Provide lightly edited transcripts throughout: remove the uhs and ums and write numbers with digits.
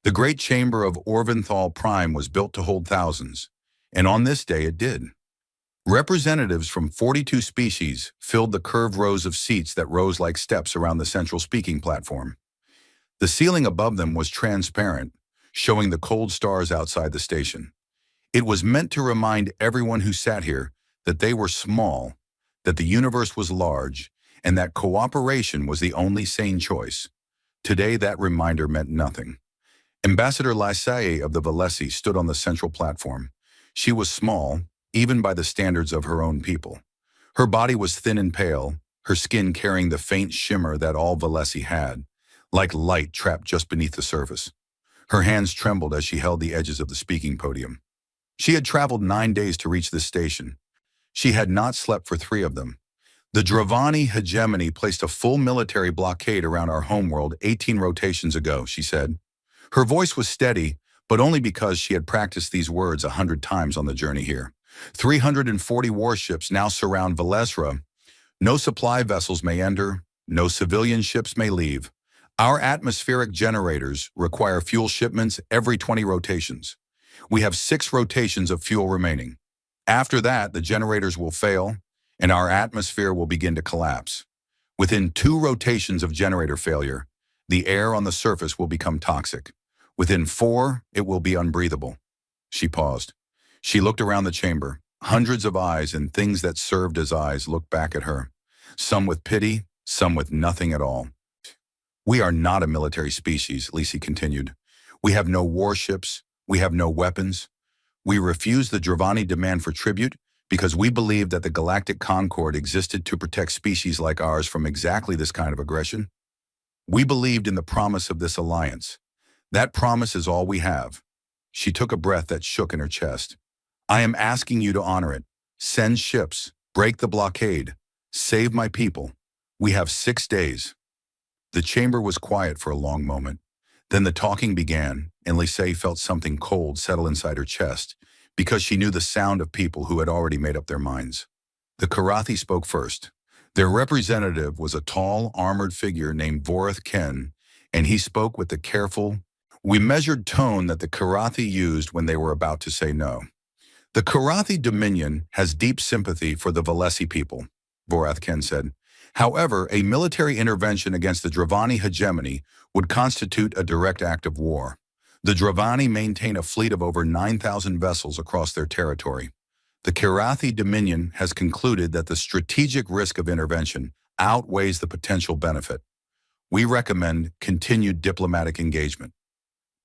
The great chamber of Orventhal Prime was built to hold thousands, and on this day it did. Representatives from 42 species filled the curved rows of seats that rose like steps around the central speaking platform. The ceiling above them was transparent, showing the cold stars outside the station. It was meant to remind everyone who sat here that they were small, that the universe was large, and that cooperation was the only sane choice. Today, that reminder meant nothing. Ambassador Lysae of the Valesi stood on the central platform. She was small, even by the standards of her own people. Her body was thin and pale, her skin carrying the faint shimmer that all Valesi had, like light trapped just beneath the surface. Her hands trembled as she held the edges of the speaking podium. She had traveled 9 days to reach this station. She had not slept for 3 of them. The Dravani hegemony placed a full military blockade around our homeworld 18 rotations ago, she said. Her voice was steady, but only because she had practiced these words 100 times on the journey here. 340 warships now surround Valesra. No supply vessels may enter, no civilian ships may leave. Our atmospheric generators require fuel shipments every 20 rotations. We have 6 rotations of fuel remaining. After that, the generators will fail, and our atmosphere will begin to collapse. Within 2 rotations of generator failure, the air on the surface will become toxic. Within 4, it will be unbreathable. She paused. She looked around the chamber. Hundreds of eyes and things that served as eyes looked back at her. Some with pity, some with nothing at all. We are not a military species, Lisi continued. We have no warships. We have no weapons. We refuse the Dravani demand for tribute because we believe that the Galactic Concord existed to protect species like ours from exactly this kind of aggression. We believed in the promise of this alliance. That promise is all we have. She took a breath that shook in her chest. I am asking you to honor it. Send ships. Break the blockade. Save my people. We have 6 days. The chamber was quiet for a long moment. Then the talking began, and Lysae felt something cold settle inside her chest, because she knew the sound of people who had already made up their minds. The Karathi spoke first. Their representative was a tall, armored figure named Vorath Ken, and he spoke with the careful, measured tone that the Karathi used when they were about to say no. The Karathi Dominion has deep sympathy for the Valesi people, Vorath Ken said. However, a military intervention against the Dravani hegemony would constitute a direct act of war. The Dravani maintain a fleet of over 9,000 vessels across their territory. The Karathi Dominion has concluded that the strategic risk of intervention outweighs the potential benefit. We recommend continued diplomatic engagement.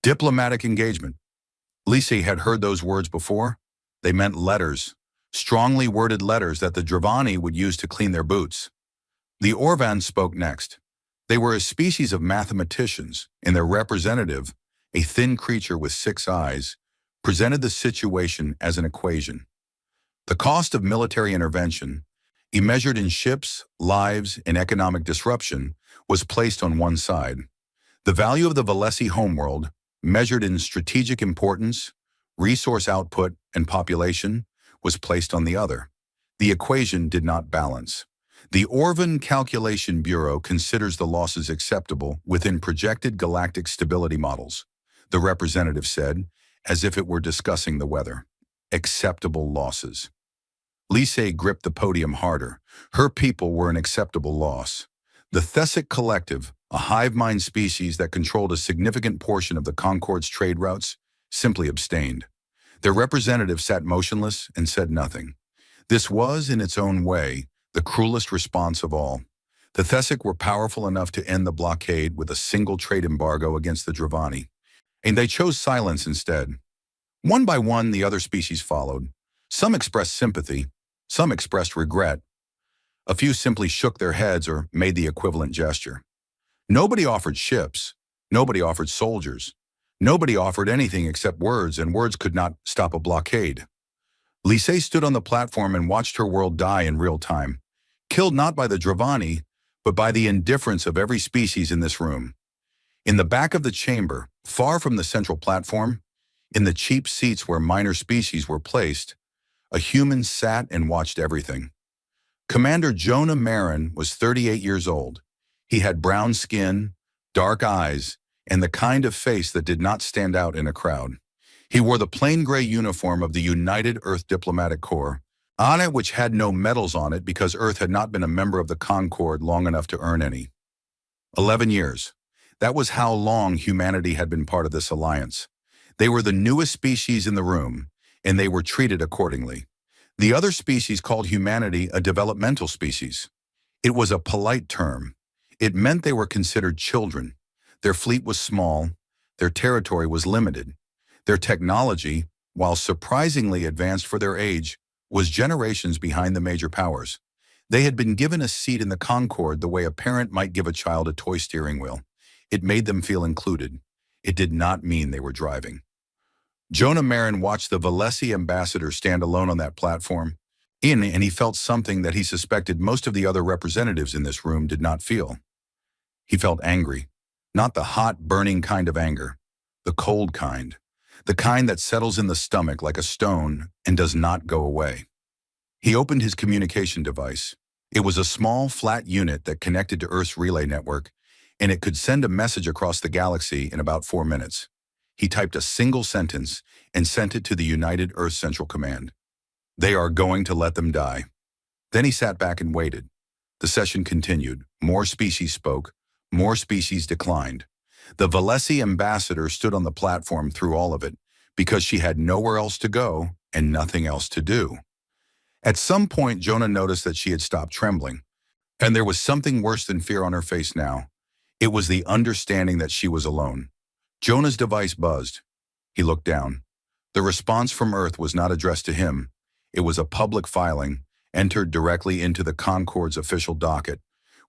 Diplomatic engagement. Lisi had heard those words before. They meant letters, strongly worded letters that the Dravani would use to clean their boots. The Orvan spoke next. They were a species of mathematicians, and their representative, a thin creature with 6 eyes, presented the situation as an equation. The cost of military intervention, measured in ships, lives, and economic disruption, was placed on one side. The value of the Valesi homeworld, measured in strategic importance, resource output, and population, was placed on the other. The equation did not balance. The Orvan Calculation Bureau considers the losses acceptable within projected galactic stability models, the representative said, as if it were discussing the weather. Acceptable losses. Lysae gripped the podium harder. Her people were an acceptable loss. The Thessic Collective, a hive mind species that controlled a significant portion of the Concord's trade routes, simply abstained. Their representative sat motionless and said nothing. This was, in its own way, the cruelest response of all. The Thessic were powerful enough to end the blockade with a single trade embargo against the Dravani, and they chose silence instead. One by one, the other species followed. Some expressed sympathy, some expressed regret. A few simply shook their heads or made the equivalent gesture. Nobody offered ships. Nobody offered soldiers. Nobody offered anything except words, and words could not stop a blockade. Lysae stood on the platform and watched her world die in real time, killed not by the Dravani, but by the indifference of every species in this room. In the back of the chamber, far from the central platform, in the cheap seats where minor species were placed, a human sat and watched everything. Commander Jonah Marin was 38 years old. He had brown skin, dark eyes, and the kind of face that did not stand out in a crowd. He wore the plain gray uniform of the United Earth Diplomatic Corps, on it which had no medals on it because Earth had not been a member of the Concord long enough to earn any. 11 years. That was how long humanity had been part of this alliance. They were the newest species in the room, and they were treated accordingly. The other species called humanity a developmental species. It was a polite term. It meant they were considered children. Their fleet was small. Their territory was limited. Their technology, while surprisingly advanced for their age, was generations behind the major powers. They had been given a seat in the Concorde the way a parent might give a child a toy steering wheel. It made them feel included. It did not mean they were driving. Jonah Marin watched the Valesi ambassador stand alone on that platform, and he felt something that he suspected most of the other representatives in this room did not feel. He felt angry, not the hot, burning kind of anger, the cold kind, the kind that settles in the stomach like a stone and does not go away. He opened his communication device. It was a small, flat unit that connected to Earth's relay network, and it could send a message across the galaxy in about 4 minutes. He typed a single sentence and sent it to the United Earth Central Command. They are going to let them die. Then he sat back and waited. The session continued. More species spoke. More species declined. The Valesi ambassador stood on the platform through all of it because she had nowhere else to go and nothing else to do. At some point, Jonah noticed that she had stopped trembling, and there was something worse than fear on her face now. It was the understanding that she was alone. Jonah's device buzzed. He looked down. The response from Earth was not addressed to him. It was a public filing, entered directly into the Concorde's official docket,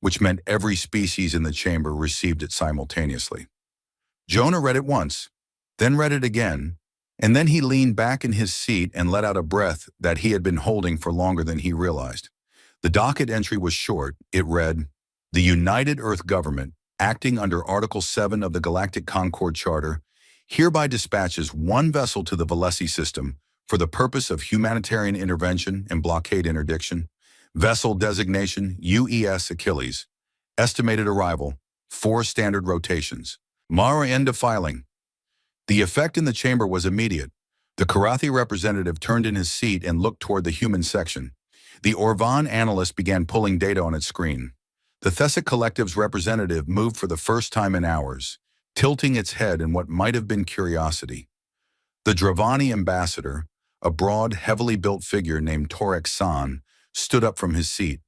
which meant every species in the chamber received it simultaneously. Jonah read it once, then read it again, and then he leaned back in his seat and let out a breath that he had been holding for longer than he realized. The docket entry was short. It read, "The United Earth Government, acting under Article 7 of the Galactic Concord Charter, hereby dispatches one vessel to the Valesi system for the purpose of humanitarian intervention and blockade interdiction. Vessel designation UES Achilles. Estimated arrival 4 standard rotations. Mara end of filing." The effect in the chamber was immediate. The Karathi representative turned in his seat and looked toward the human section. The Orvan analyst began pulling data on its screen. The Thessic Collective's representative moved for the first time in hours, tilting its head in what might have been curiosity. The Dravani ambassador, a broad, heavily built figure named Torek San, stood up from his seat.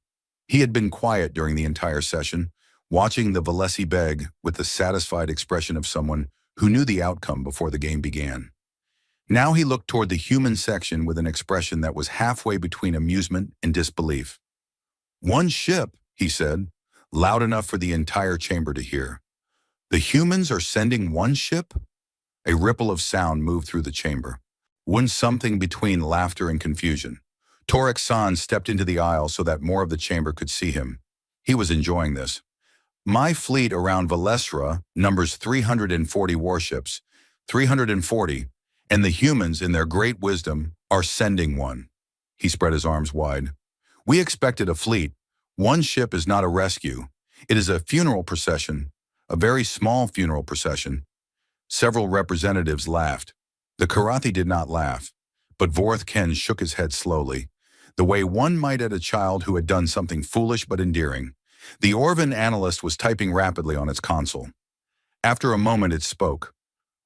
He had been quiet during the entire session, watching the Valesi beg with the satisfied expression of someone who knew the outcome before the game began. Now he looked toward the human section with an expression that was halfway between amusement and disbelief. "One ship," he said, loud enough for the entire chamber to hear. "The humans are sending one ship?" A ripple of sound moved through the chamber. One something between laughter and confusion. Torek San stepped into the aisle so that more of the chamber could see him. He was enjoying this. "My fleet around Valesra numbers 340 warships, 340, and the humans in their great wisdom are sending one." He spread his arms wide. "We expected a fleet. One ship is not a rescue. It is a funeral procession, a very small funeral procession." Several representatives laughed. The Karathi did not laugh, but Vorth Ken shook his head slowly, the way one might at a child who had done something foolish but endearing. The Orvan analyst was typing rapidly on its console. After a moment it spoke.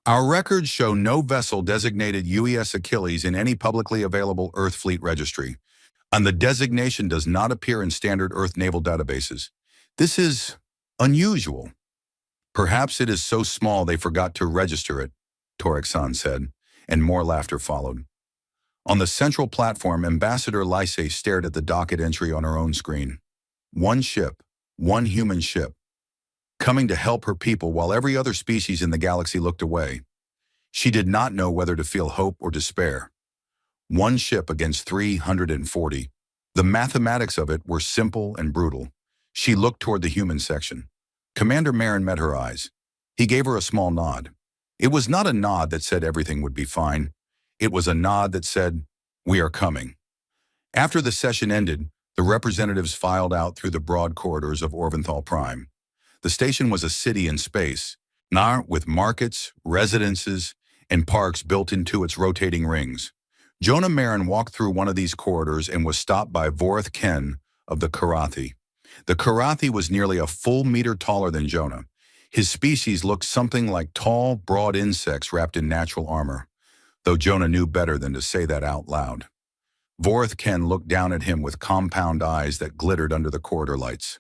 "Our records show no vessel designated UES Achilles in any publicly available Earth fleet registry, and the designation does not appear in standard Earth naval databases. This is unusual." "Perhaps it is so small they forgot to register it," Torek San said, and more laughter followed. On the central platform, Ambassador Lysay stared at the docket entry on her own screen. One ship, one human ship, coming to help her people while every other species in the galaxy looked away. She did not know whether to feel hope or despair. One ship against 340. The mathematics of it were simple and brutal. She looked toward the human section. Commander Marin met her eyes. He gave her a small nod. It was not a nod that said everything would be fine. It was a nod that said, "We are coming." After the session ended, the representatives filed out through the broad corridors of Orventhal Prime. The station was a city in space, with markets, residences, and parks built into its rotating rings. Jonah Marin walked through one of these corridors and was stopped by Vorth Ken of the Karathi. The Karathi was nearly a full meter taller than Jonah. His species looked something like tall, broad insects wrapped in natural armor, though Jonah knew better than to say that out loud. Vorth Ken looked down at him with compound eyes that glittered under the corridor lights.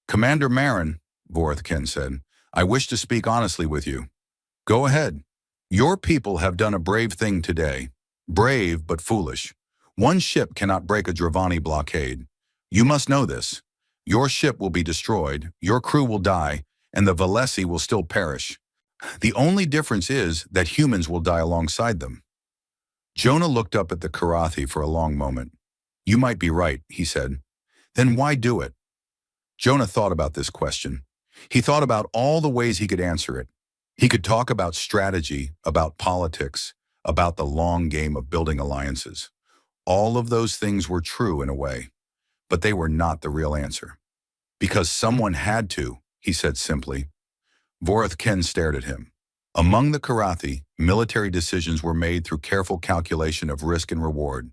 "Commander Marin," Vorth Ken said, "I wish to speak honestly with you." "Go ahead. Your people have done a brave thing today. Brave, but foolish. One ship cannot break a Dravani blockade. You must know this. Your ship will be destroyed, your crew will die, and the Valesi will still perish. The only difference is that humans will die alongside them." Jonah looked up at the Karathi for a long moment. "You might be right," he said. "Then why do it?" Jonah thought about this question. He thought about all the ways he could answer it. He could talk about strategy, about politics, about the long game of building alliances. All of those things were true in a way, but they were not the real answer. "Because someone had to," he said simply. Vorth Ken stared at him. Among the Karathi, military decisions were made through careful calculation of risk and reward.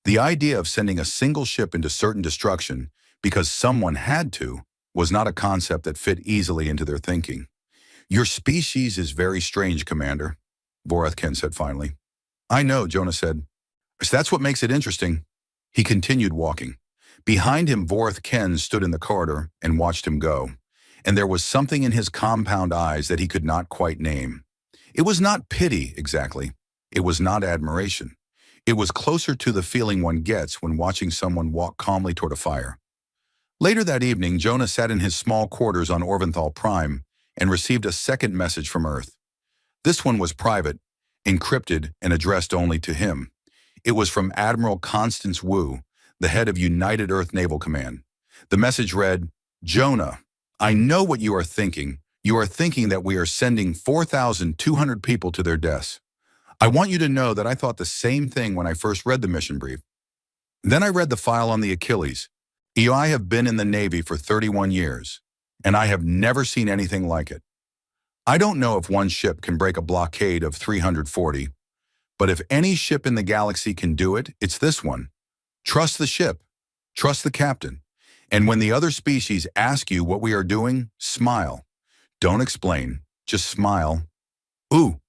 The idea of sending a single ship into certain destruction because someone had to was not a concept that fit easily into their thinking. "Your species is very strange, Commander," Vorth Ken said finally. "I know," Jonah said. "That's what makes it interesting." He continued walking. Behind him, Vorth Ken stood in the corridor and watched him go. And there was something in his compound eyes that he could not quite name. It was not pity, exactly. It was not admiration. It was closer to the feeling one gets when watching someone walk calmly toward a fire. Later that evening, Jonah sat in his small quarters on Orventhal Prime and received a second message from Earth. This one was private, encrypted, and addressed only to him. It was from Admiral Constance Wu, the head of United Earth Naval Command. The message read, "Jonah, I know what you are thinking. You are thinking that we are sending 4,200 people to their deaths. I want you to know that I thought the same thing when I first read the mission brief. Then I read the file on the Achilles. I have been in the Navy for 31 years, and I have never seen anything like it. I don't know if one ship can break a blockade of 340, but if any ship in the galaxy can do it, it's this one. Trust the ship. Trust the captain. And when the other species ask you what we are doing, smile. Don't explain, just smile." "Ooh."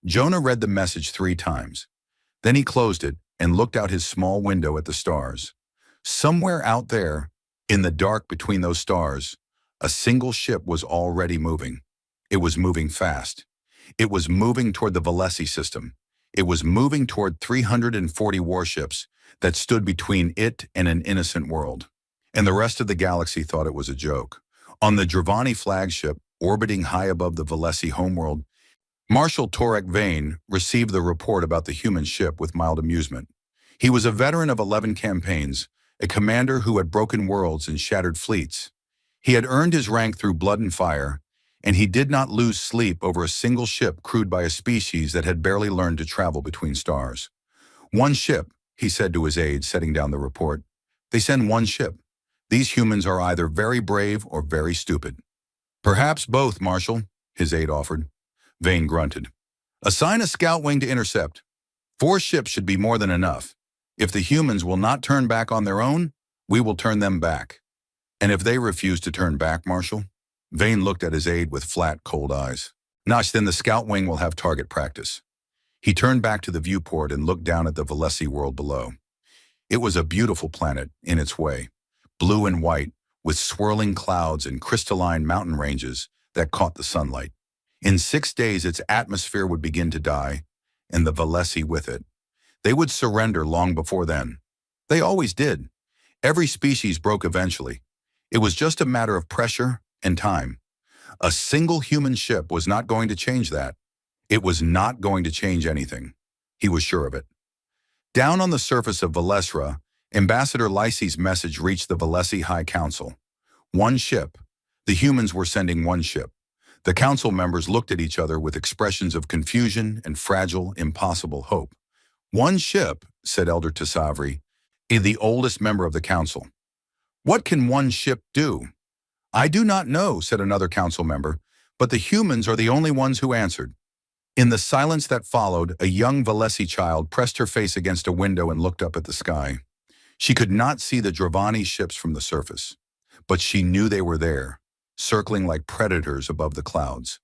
Jonah read the message 3 times. Then he closed it and looked out his small window at the stars. Somewhere out there, in the dark between those stars, a single ship was already moving. It was moving fast. It was moving toward the Valesi system. It was moving toward 340 warships that stood between it and an innocent world. And the rest of the galaxy thought it was a joke. On the Dravani flagship, orbiting high above the Valesi homeworld, Marshal Torek Vane received the report about the human ship with mild amusement. He was a veteran of 11 campaigns, a commander who had broken worlds and shattered fleets. He had earned his rank through blood and fire, and he did not lose sleep over a single ship crewed by a species that had barely learned to travel between stars. "One ship," he said to his aide, setting down the report. "They send one ship. These humans are either very brave or very stupid." "Perhaps both, Marshal," his aide offered. Vane grunted. "Assign a scout wing to intercept. 4 ships should be more than enough. If the humans will not turn back on their own, we will turn them back." "And if they refuse to turn back, Marshal?" Vane looked at his aide with flat, cold eyes. "Nosh, then the scout wing will have target practice." He turned back to the viewport and looked down at the Valesi world below. It was a beautiful planet in its way, blue and white, with swirling clouds and crystalline mountain ranges that caught the sunlight. In 6 days, its atmosphere would begin to die, and the Valesi with it. They would surrender long before then. They always did. Every species broke eventually. It was just a matter of pressure and time. A single human ship was not going to change that. It was not going to change anything. He was sure of it. Down on the surface of Valesra, Ambassador Lysi's message reached the Valesi High Council. One ship. The humans were sending one ship. The council members looked at each other with expressions of confusion and fragile, impossible hope. "One ship," said Elder Tasavri, the oldest member of the council. "What can one ship do?" "I do not know," said another council member, But the humans are the only ones who answered. In the silence that followed, a young Valesi child pressed her face against a window and looked up at the sky. She could not see the Dravani ships from the surface, but she knew they were there, circling like predators above the clouds.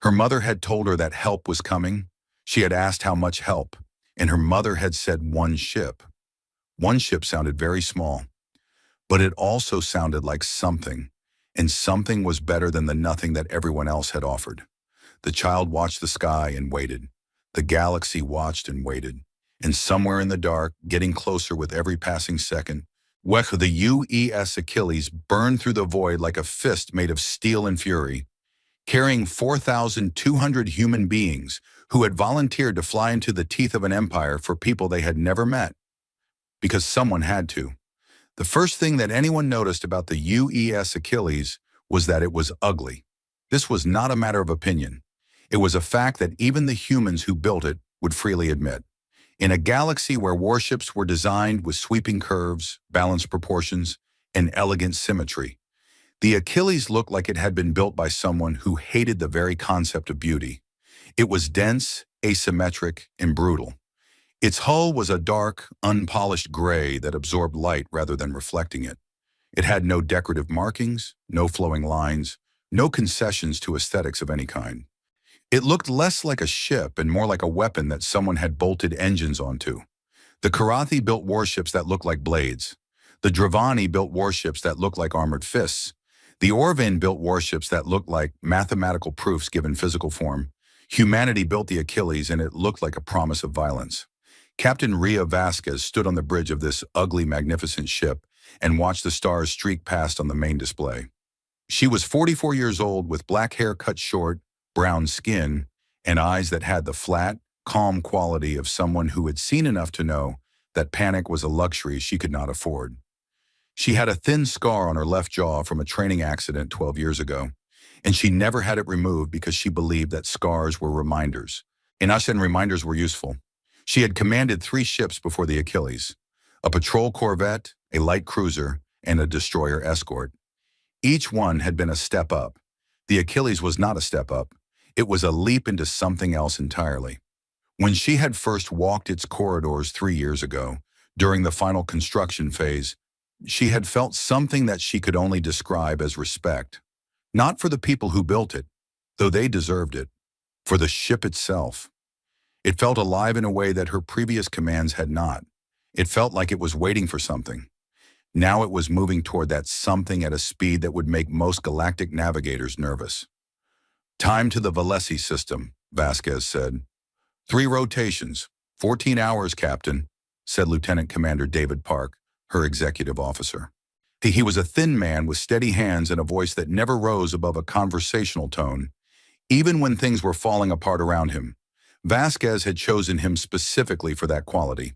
Her mother had told her that help was coming. She had asked how much help, and her mother had said one ship. One ship sounded very small, but it also sounded like something, and something was better than the nothing that everyone else had offered. The child watched the sky and waited. The galaxy watched and waited. And somewhere in the dark, getting closer with every passing second, the UES Achilles burned through the void like a fist made of steel and fury, carrying 4,200 human beings who had volunteered to fly into the teeth of an empire for people they had never met. Because someone had to. The first thing that anyone noticed about the UES Achilles was that it was ugly. This was not a matter of opinion. It was a fact that even the humans who built it would freely admit. In a galaxy where warships were designed with sweeping curves, balanced proportions, and elegant symmetry, the Achilles looked like it had been built by someone who hated the very concept of beauty. It was dense, asymmetric, and brutal. Its hull was a dark, unpolished gray that absorbed light rather than reflecting it. It had no decorative markings, no flowing lines, no concessions to aesthetics of any kind. It looked less like a ship and more like a weapon that someone had bolted engines onto. The Karathi built warships that looked like blades. The Dravani built warships that looked like armored fists. The Orvan built warships that looked like mathematical proofs given physical form. Humanity built the Achilles and it looked like a promise of violence. Captain Ria Vasquez stood on the bridge of this ugly, magnificent ship and watched the stars streak past on the main display. She was 44 years old with black hair cut short, brown skin, and eyes that had the flat, calm quality of someone who had seen enough to know that panic was a luxury she could not afford. She had a thin scar on her left jaw from a training accident 12 years ago, and she never had it removed because she believed that scars were reminders. And reminders were useful. She had commanded 3 ships before the Achilles, a patrol corvette, a light cruiser, and a destroyer escort. Each one had been a step up. The Achilles was not a step up. It was a leap into something else entirely. When she had first walked its corridors 3 years ago, during the final construction phase, she had felt something that she could only describe as respect. Not for the people who built it, though they deserved it, for the ship itself. It felt alive in a way that her previous commands had not. It felt like it was waiting for something. Now it was moving toward that something at a speed that would make most galactic navigators nervous. "Time to the Valesi system," Vasquez said. "3 rotations, 14 hours, Captain," said Lieutenant Commander David Park, her executive officer. He was a thin man with steady hands and a voice that never rose above a conversational tone, even when things were falling apart around him. Vasquez had chosen him specifically for that quality.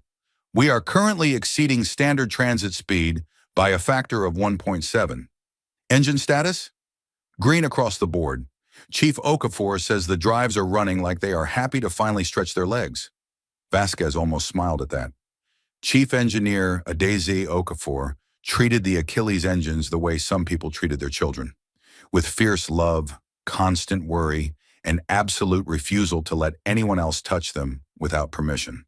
"We are currently exceeding standard transit speed by a factor of 1.7. Engine status? Green across the board. Chief Okafor says the drives are running like they are happy to finally stretch their legs." Vasquez almost smiled at that. Chief Engineer Adeze Okafor treated the Achilles engines the way some people treated their children, with fierce love, constant worry, and absolute refusal to let anyone else touch them without permission.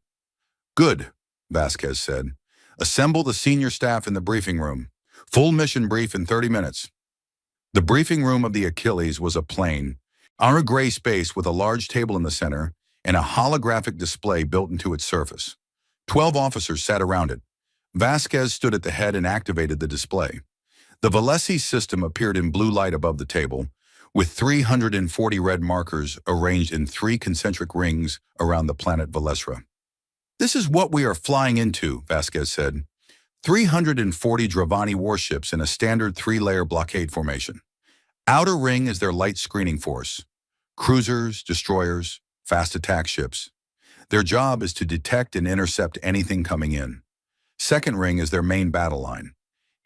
"Good," Vasquez said. "Assemble the senior staff in the briefing room. Full mission brief in 30 minutes. The briefing room of the Achilles was a plain, a gray space with a large table in the center and a holographic display built into its surface. 12 officers sat around it. Vasquez stood at the head and activated the display. The Valesi system appeared in blue light above the table, with 340 red markers arranged in 3 concentric rings around the planet Valesra. "This is what we are flying into," Vasquez said. 340 Dravani warships in a standard 3-layer blockade formation. Outer ring is their light screening force. Cruisers, destroyers, fast attack ships. Their job is to detect and intercept anything coming in. Second ring is their main battle line.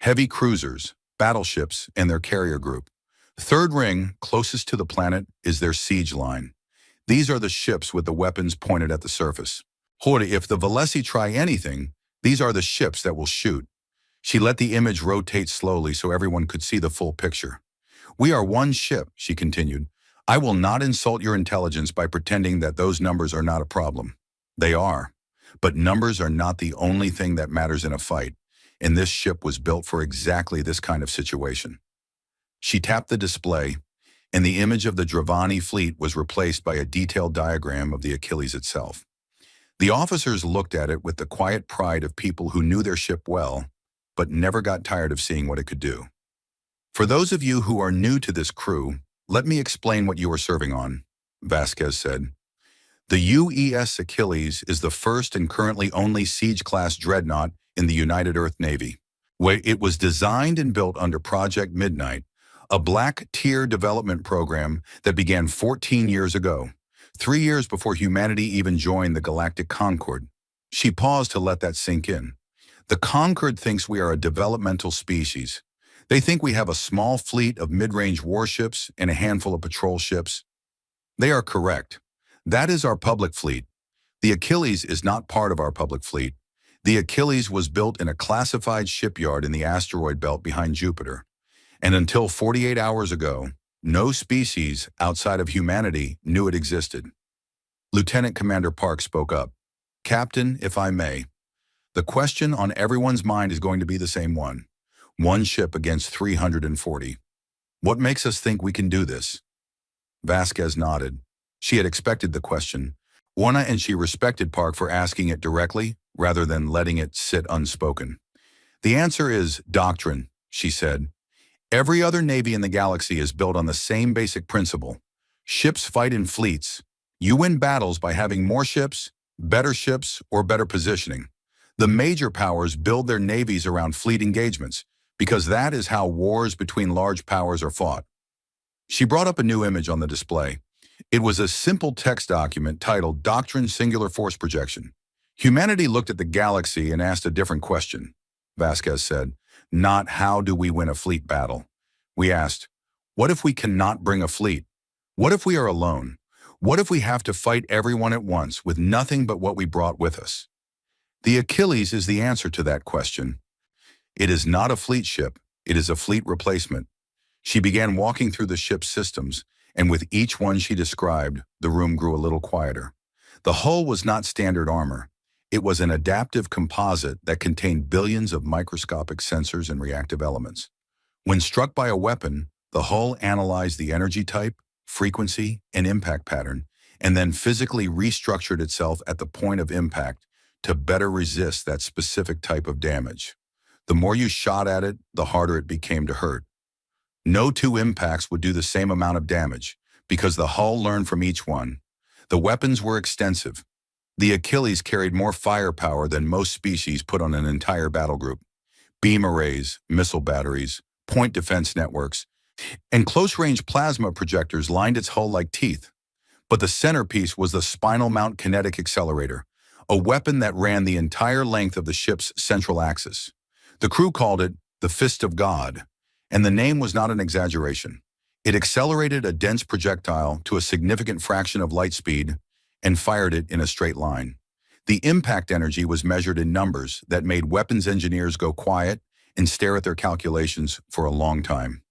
Heavy cruisers, battleships, and their carrier group. Third ring, closest to the planet, is their siege line. These are the ships with the weapons pointed at the surface. If the Valesi try anything, these are the ships that will shoot. She let the image rotate slowly so everyone could see the full picture. "We are one ship," she continued, I will not insult your intelligence by pretending that those numbers are not a problem. They are. But numbers are not the only thing that matters in a fight, and this ship was built for exactly this kind of situation. She tapped the display, and the image of the Dravani fleet was replaced by a detailed diagram of the Achilles itself. The officers looked at it with the quiet pride of people who knew their ship well, but never got tired of seeing what it could do. For those of you who are new to this crew, let me explain what you are serving on, Vasquez said. The UES Achilles is the first and currently only siege-class dreadnought in the United Earth Navy. It was designed and built under Project Midnight, a black tier development program that began 14 years ago, 3 years before humanity even joined the Galactic Concord. She paused to let that sink in. The Concord thinks we are a developmental species. They think we have a small fleet of mid-range warships and a handful of patrol ships. They are correct. That is our public fleet. The Achilles is not part of our public fleet. The Achilles was built in a classified shipyard in the asteroid belt behind Jupiter. And until 48 hours ago, no species outside of humanity knew it existed. Lieutenant Commander Park spoke up. Captain, if I may, the question on everyone's mind is going to be the same one. One ship against 340. What makes us think we can do this? Vasquez nodded. She had expected the question, and she respected Park for asking it directly rather than letting it sit unspoken. The answer is doctrine, she said. Every other navy in the galaxy is built on the same basic principle. Ships fight in fleets. You win battles by having more ships, or better positioning. The major powers build their navies around fleet engagements, because that is how wars between large powers are fought. She brought up a new image on the display. It was a simple text document titled Doctrine Singular Force Projection. Humanity looked at the galaxy and asked a different question, Vasquez said. Not how do we win a fleet battle. We asked, what if we cannot bring a fleet? What if we are alone? What if we have to fight everyone at once with nothing but what we brought with us? The Achilles is the answer to that question. It is not a fleet ship, it is a fleet replacement. She began walking through the ship's systems, and with each one she described, the room grew a little quieter. The hull was not standard armor. It was an adaptive composite that contained billions of microscopic sensors and reactive elements. When struck by a weapon, the hull analyzed the energy type, frequency, and impact pattern, and then physically restructured itself at the point of impact to better resist that specific type of damage. The more you shot at it, the harder it became to hurt. No two impacts would do the same amount of damage, because the hull learned from each one. The weapons were extensive. The Achilles carried more firepower than most species put on an entire battle group. Beam arrays, missile batteries, point defense networks, and close-range plasma projectors lined its hull like teeth. But the centerpiece was the spinal mount kinetic accelerator, a weapon that ran the entire length of the ship's central axis. The crew called it the Fist of God, and the name was not an exaggeration. It accelerated a dense projectile to a significant fraction of light speed and fired it in a straight line. The impact energy was measured in numbers that made weapons engineers go quiet and stare at their calculations for a long time.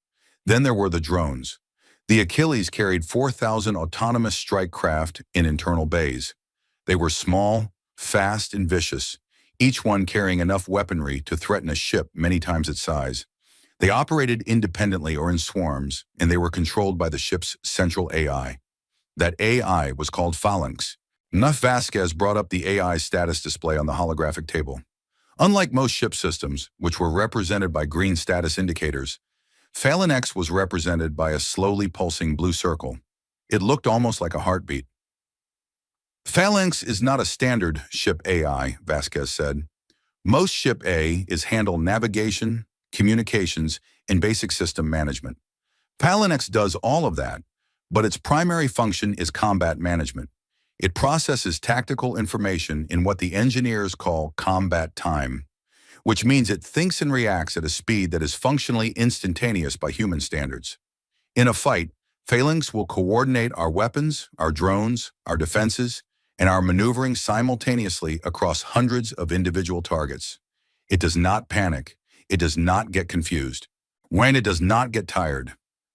Then there were the drones. The Achilles carried 4,000 autonomous strike craft in internal bays. They were small, fast, and vicious, each one carrying enough weaponry to threaten a ship many times its size. They operated independently or in swarms, and they were controlled by the ship's central AI. That AI was called Phalanx. Vasquez brought up the AI status display on the holographic table. Unlike most ship systems, which were represented by green status indicators, Phalanx was represented by a slowly pulsing blue circle. It looked almost like a heartbeat. Phalanx is not a standard ship AI, Vasquez said. Most ship A is handle navigation, communications, and basic system management. Phalanx does all of that, but its primary function is combat management. It processes tactical information in what the engineers call combat time, which means it thinks and reacts at a speed that is functionally instantaneous by human standards. In a fight, Phalanx will coordinate our weapons, our drones, our defenses, and our maneuvering simultaneously across hundreds of individual targets. It does not panic. It does not get confused. When it does not get tired.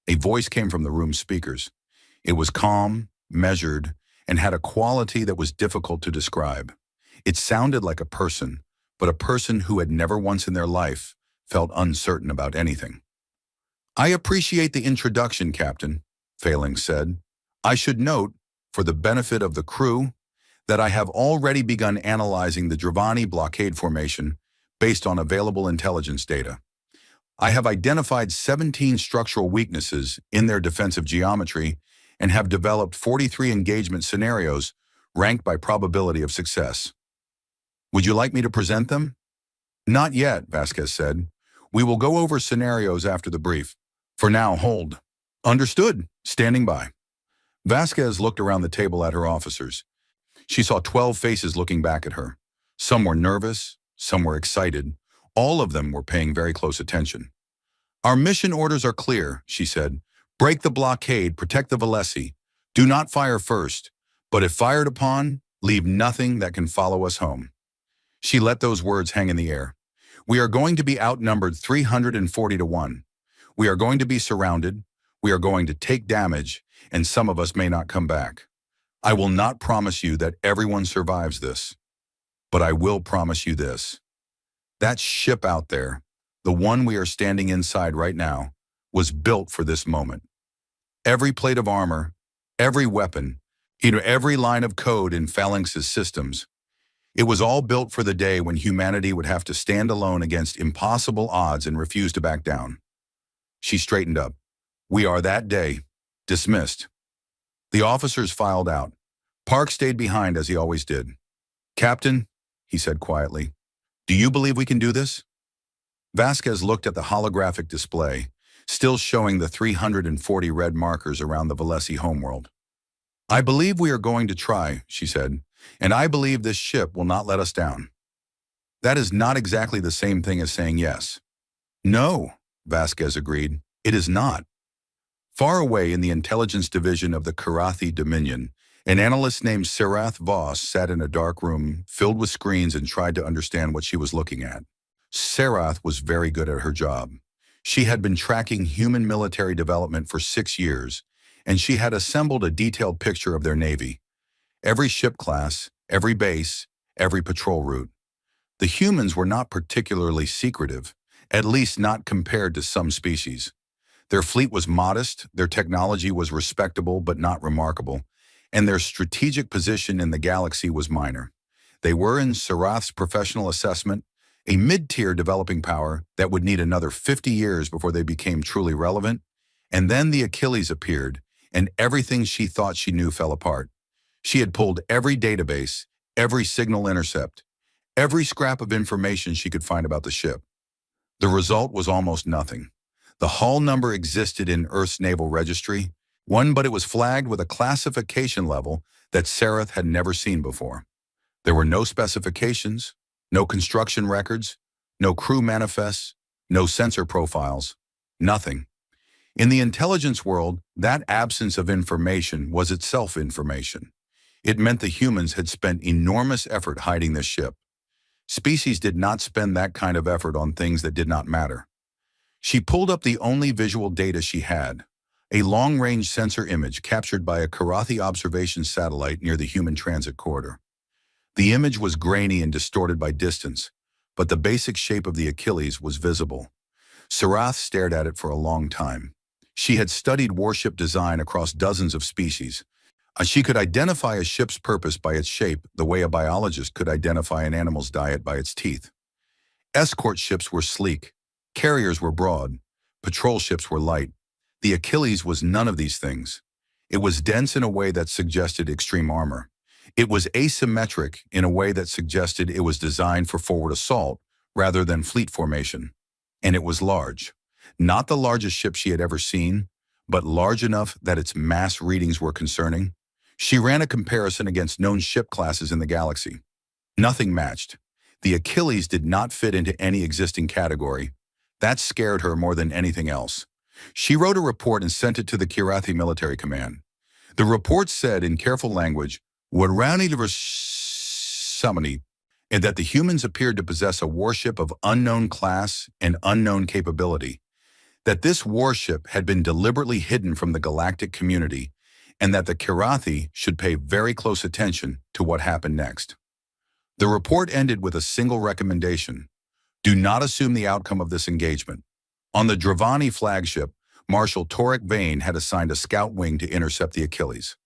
A voice came from the room's speakers. It was calm, measured, and had a quality that was difficult to describe. It sounded like a person, but a person who had never once in their life felt uncertain about anything. "I appreciate the introduction, Captain," Failing said. "I should note, for the benefit of the crew, that I have already begun analyzing the Dravani blockade formation based on available intelligence data. I have identified 17 structural weaknesses in their defensive geometry and have developed 43 engagement scenarios ranked by probability of success. Would you like me to present them?" "Not yet," Vasquez said. "We will go over scenarios after the brief. For now, hold." "Understood. Standing by." Vasquez looked around the table at her officers. She saw 12 faces looking back at her. Some were nervous, some were excited. All of them were paying very close attention. "Our mission orders are clear," she said. "Break the blockade, protect the Valesi. Do not fire first, but if fired upon, leave nothing that can follow us home." She let those words hang in the air. "We are going to be outnumbered 340 to 1. We are going to be surrounded. We are going to take damage, and some of us may not come back. I will not promise you that everyone survives this, but I will promise you this. That ship out there, the one we are standing inside right now, was built for this moment. Every plate of armor, every weapon, every line of code in Phalanx's systems, it was all built for the day when humanity would have to stand alone against impossible odds and refuse to back down." She straightened up. "We are that day. Dismissed." The officers filed out. Park stayed behind as he always did. "Captain," he said quietly, "do you believe we can do this?" Vasquez looked at the holographic display, still showing the 340 red markers around the Valesi homeworld. "I believe we are going to try," she said, "and I believe this ship will not let us down." "That is not exactly the same thing as saying yes." "No," Vasquez agreed, "it is not." Far away in the intelligence division of the Karathi Dominion, an analyst named Sarath Voss sat in a dark room filled with screens and tried to understand what she was looking at. Sarath was very good at her job. She had been tracking human military development for 6 years, and she had assembled a detailed picture of their navy. Every ship class, every base, every patrol route. The humans were not particularly secretive, at least not compared to some species. Their fleet was modest, their technology was respectable but not remarkable, and their strategic position in the galaxy was minor. They were, in Sarath's professional assessment, a mid-tier developing power that would need another 50 years before they became truly relevant, and then the Achilles appeared, and everything she thought she knew fell apart. She had pulled every database, every signal intercept, every scrap of information she could find about the ship. The result was almost nothing. The hull number existed in Earth's naval registry, but it was flagged with a classification level that Sarath had never seen before. There were no specifications, no construction records, no crew manifests, no sensor profiles, nothing. In the intelligence world, that absence of information was itself information. It meant the humans had spent enormous effort hiding this ship. Species did not spend that kind of effort on things that did not matter. She pulled up the only visual data she had, a long-range sensor image captured by a Karathi observation satellite near the human transit corridor. The image was grainy and distorted by distance, but the basic shape of the Achilles was visible. Sarath stared at it for a long time. She had studied warship design across dozens of species. She could identify a ship's purpose by its shape the way a biologist could identify an animal's diet by its teeth. Escort ships were sleek. Carriers were broad. Patrol ships were light. The Achilles was none of these things. It was dense in a way that suggested extreme armor. It was asymmetric in a way that suggested it was designed for forward assault rather than fleet formation. And it was large. Not the largest ship she had ever seen, but large enough that its mass readings were concerning. She ran a comparison against known ship classes in the galaxy. Nothing matched. The Achilles did not fit into any existing category. That scared her more than anything else. She wrote a report and sent it to the Karathi Military Command. The report said in careful language, and that the humans appeared to possess a warship of unknown class and unknown capability, that this warship had been deliberately hidden from the galactic community, and that the Kirathi should pay very close attention to what happened next. The report ended with a single recommendation: do not assume the outcome of this engagement. On the Dravani flagship, Marshal Torek Vane had assigned a scout wing to intercept the Achilles.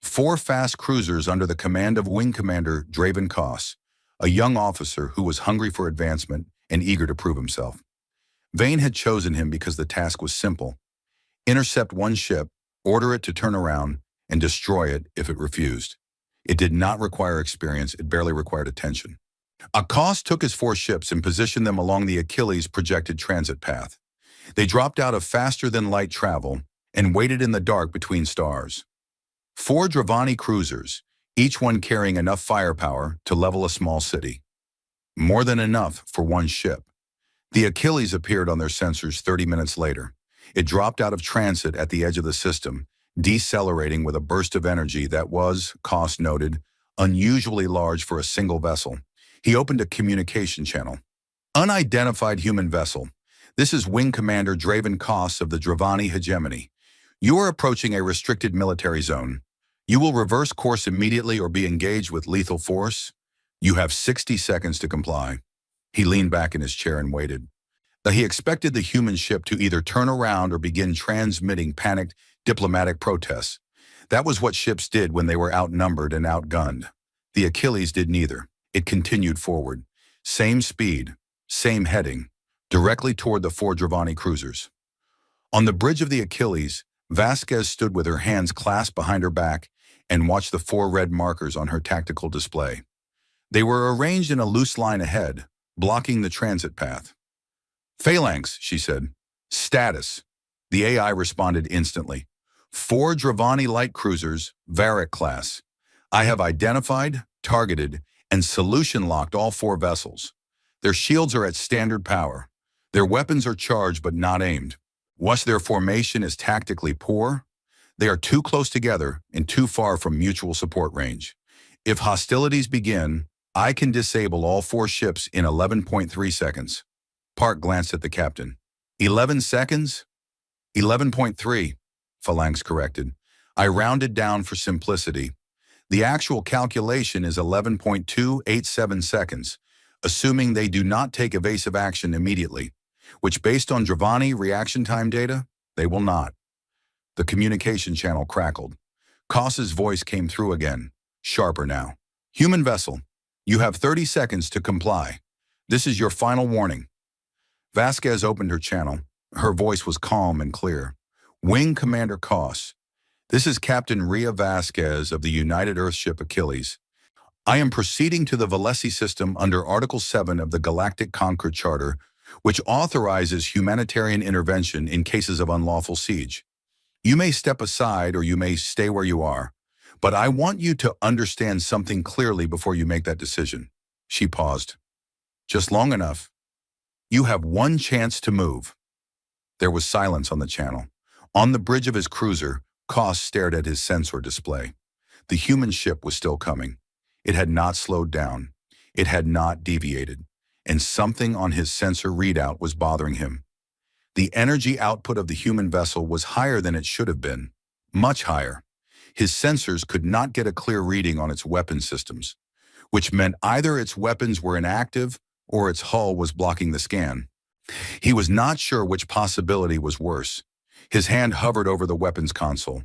4 fast cruisers under the command of Wing Commander Draven Koss, a young officer who was hungry for advancement and eager to prove himself. Vane had chosen him because the task was simple: intercept one ship, order it to turn around, and destroy it if it refused. It did not require experience, it barely required attention. Koss took his 4 ships and positioned them along the Achilles' projected transit path. They dropped out of faster-than-light travel and waited in the dark between stars. 4 Dravani cruisers, each one carrying enough firepower to level a small city. More than enough for one ship. The Achilles appeared on their sensors 30 minutes later. It dropped out of transit at the edge of the system, decelerating with a burst of energy that was, Koss noted, unusually large for a single vessel. He opened a communication channel. Unidentified human vessel. This is Wing Commander Draven Koss of the Dravani Hegemony. You are approaching a restricted military zone. You will reverse course immediately or be engaged with lethal force. You have 60 seconds to comply. He leaned back in his chair and waited. He expected the human ship to either turn around or begin transmitting panicked diplomatic protests. That was what ships did when they were outnumbered and outgunned. The Achilles did neither. It continued forward. Same speed, same heading, directly toward the 4 Dravani cruisers. On the bridge of the Achilles, Vasquez stood with her hands clasped behind her back and watched the 4 red markers on her tactical display. They were arranged in a loose line ahead, blocking the transit path. Phalanx, she said. Status. The AI responded instantly. 4 Dravani light cruisers, Varric class. I have identified, targeted, and solution-locked all 4 vessels. Their shields are at standard power. Their weapons are charged but not aimed. Whilst their formation is tactically poor, they are too close together and too far from mutual support range. If hostilities begin, I can disable all 4 ships in 11.3 seconds. Park glanced at the captain. 11 seconds? 11.3, Phalanx corrected. I rounded down for simplicity. The actual calculation is 11.287 seconds, assuming they do not take evasive action immediately, which based on Dravani reaction time data, they will not. The communication channel crackled. Koss's voice came through again, sharper now. Human vessel, you have 30 seconds to comply. This is your final warning. Vasquez opened her channel. Her voice was calm and clear. Wing Commander Koss, this is Captain Ria Vasquez of the United Earthship Achilles. I am proceeding to the Valesi system under Article 7 of the Galactic Concord Charter, which authorizes humanitarian intervention in cases of unlawful siege. You may step aside or you may stay where you are, but I want you to understand something clearly before you make that decision. She paused. Just long enough. You have one chance to move. There was silence on the channel. On the bridge of his cruiser, Koss stared at his sensor display. The human ship was still coming. It had not slowed down. It had not deviated. And something on his sensor readout was bothering him. The energy output of the human vessel was higher than it should have been. Much higher. His sensors could not get a clear reading on its weapon systems, which meant either its weapons were inactive or its hull was blocking the scan. He was not sure which possibility was worse. His hand hovered over the weapons console.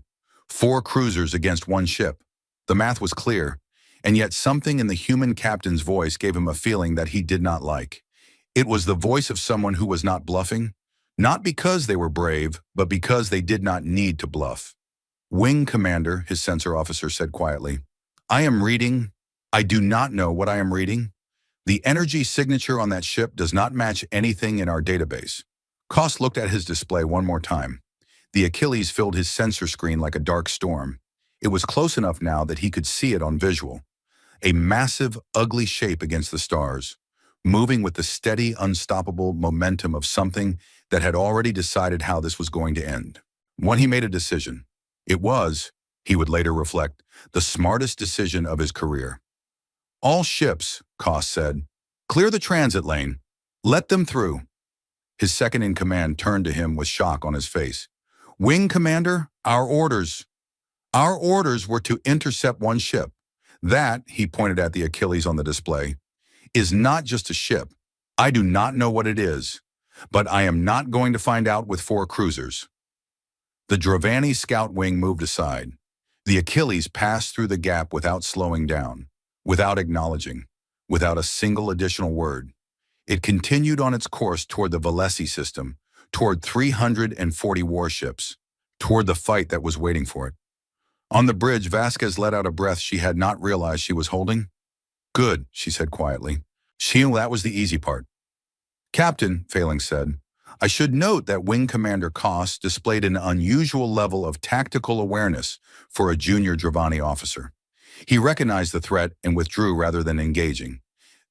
4 cruisers against 1 ship. The math was clear, and yet something in the human captain's voice gave him a feeling that he did not like. It was the voice of someone who was not bluffing, not because they were brave, but because they did not need to bluff. Wing Commander, his sensor officer said quietly, I am reading. I do not know what I am reading. The energy signature on that ship does not match anything in our database. Koss looked at his display one more time. The Achilles filled his sensor screen like a dark storm. It was close enough now that he could see it on visual. A massive, ugly shape against the stars, moving with the steady, unstoppable momentum of something that had already decided how this was going to end. When he made a decision, it was, he would later reflect, the smartest decision of his career. All ships, Koss said, clear the transit lane. Let them through. His second-in-command turned to him with shock on his face. Wing Commander, our orders. Our orders were to intercept one ship. That, he pointed at the Achilles on the display, is not just a ship. I do not know what it is, but I am not going to find out with 4 cruisers. The Dravani scout wing moved aside. The Achilles passed through the gap without slowing down, without acknowledging, without a single additional word. It continued on its course toward the Valesi system, toward 340 warships, toward the fight that was waiting for it. On the bridge, Vasquez let out a breath she had not realized she was holding. Good, she said quietly. That was the easy part. Captain, Failing said, I should note that Wing Commander Koss displayed an unusual level of tactical awareness for a junior Dravani officer. He recognized the threat and withdrew rather than engaging.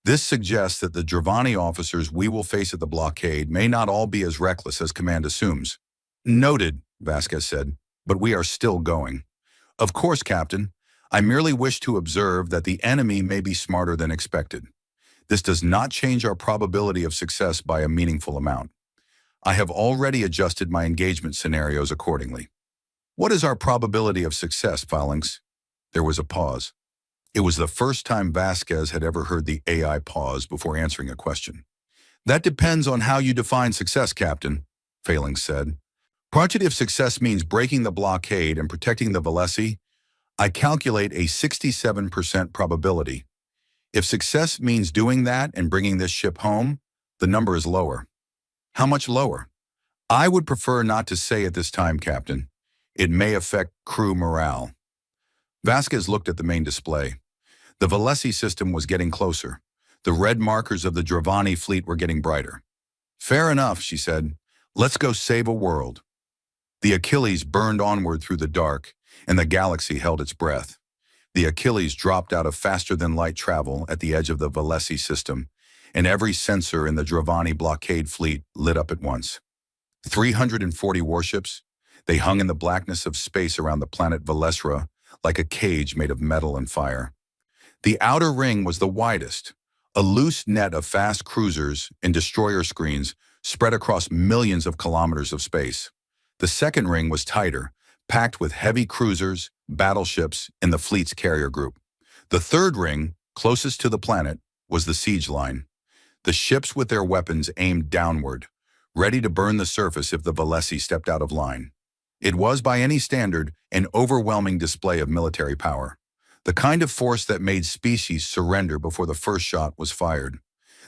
This suggests that the Dravani officers we will face at the blockade may not all be as reckless as command assumes. Noted, Vasquez said, but we are still going. Of course, Captain. I merely wish to observe that the enemy may be smarter than expected. This does not change our probability of success by a meaningful amount. I have already adjusted my engagement scenarios accordingly. What is our probability of success, Phalanx? There was a pause. It was the first time Vasquez had ever heard the AI pause before answering a question. That depends on how you define success, Captain, Phalanx said. Probability of success means breaking the blockade and protecting the Valesi. I calculate a 67% probability. If success means doing that and bringing this ship home, the number is lower. How much lower? I would prefer not to say at this time, Captain. It may affect crew morale. Vasquez looked at the main display. The Valesi system was getting closer. The red markers of the Dravani fleet were getting brighter. Fair enough, she said. Let's go save a world. The Achilles burned onward through the dark, and the galaxy held its breath. The Achilles dropped out of faster-than-light travel at the edge of the Valesi system, and every sensor in the Dravani blockade fleet lit up at once. 340 warships, they hung in the blackness of space around the planet Valesra like a cage made of metal and fire. The outer ring was the widest, a loose net of fast cruisers and destroyer screens spread across millions of kilometers of space. The second ring was tighter, packed with heavy cruisers, battleships, and the fleet's carrier group. The third ring, closest to the planet, was the siege line. The ships with their weapons aimed downward, ready to burn the surface if the Valesi stepped out of line. It was, by any standard, an overwhelming display of military power. The kind of force that made species surrender before the first shot was fired.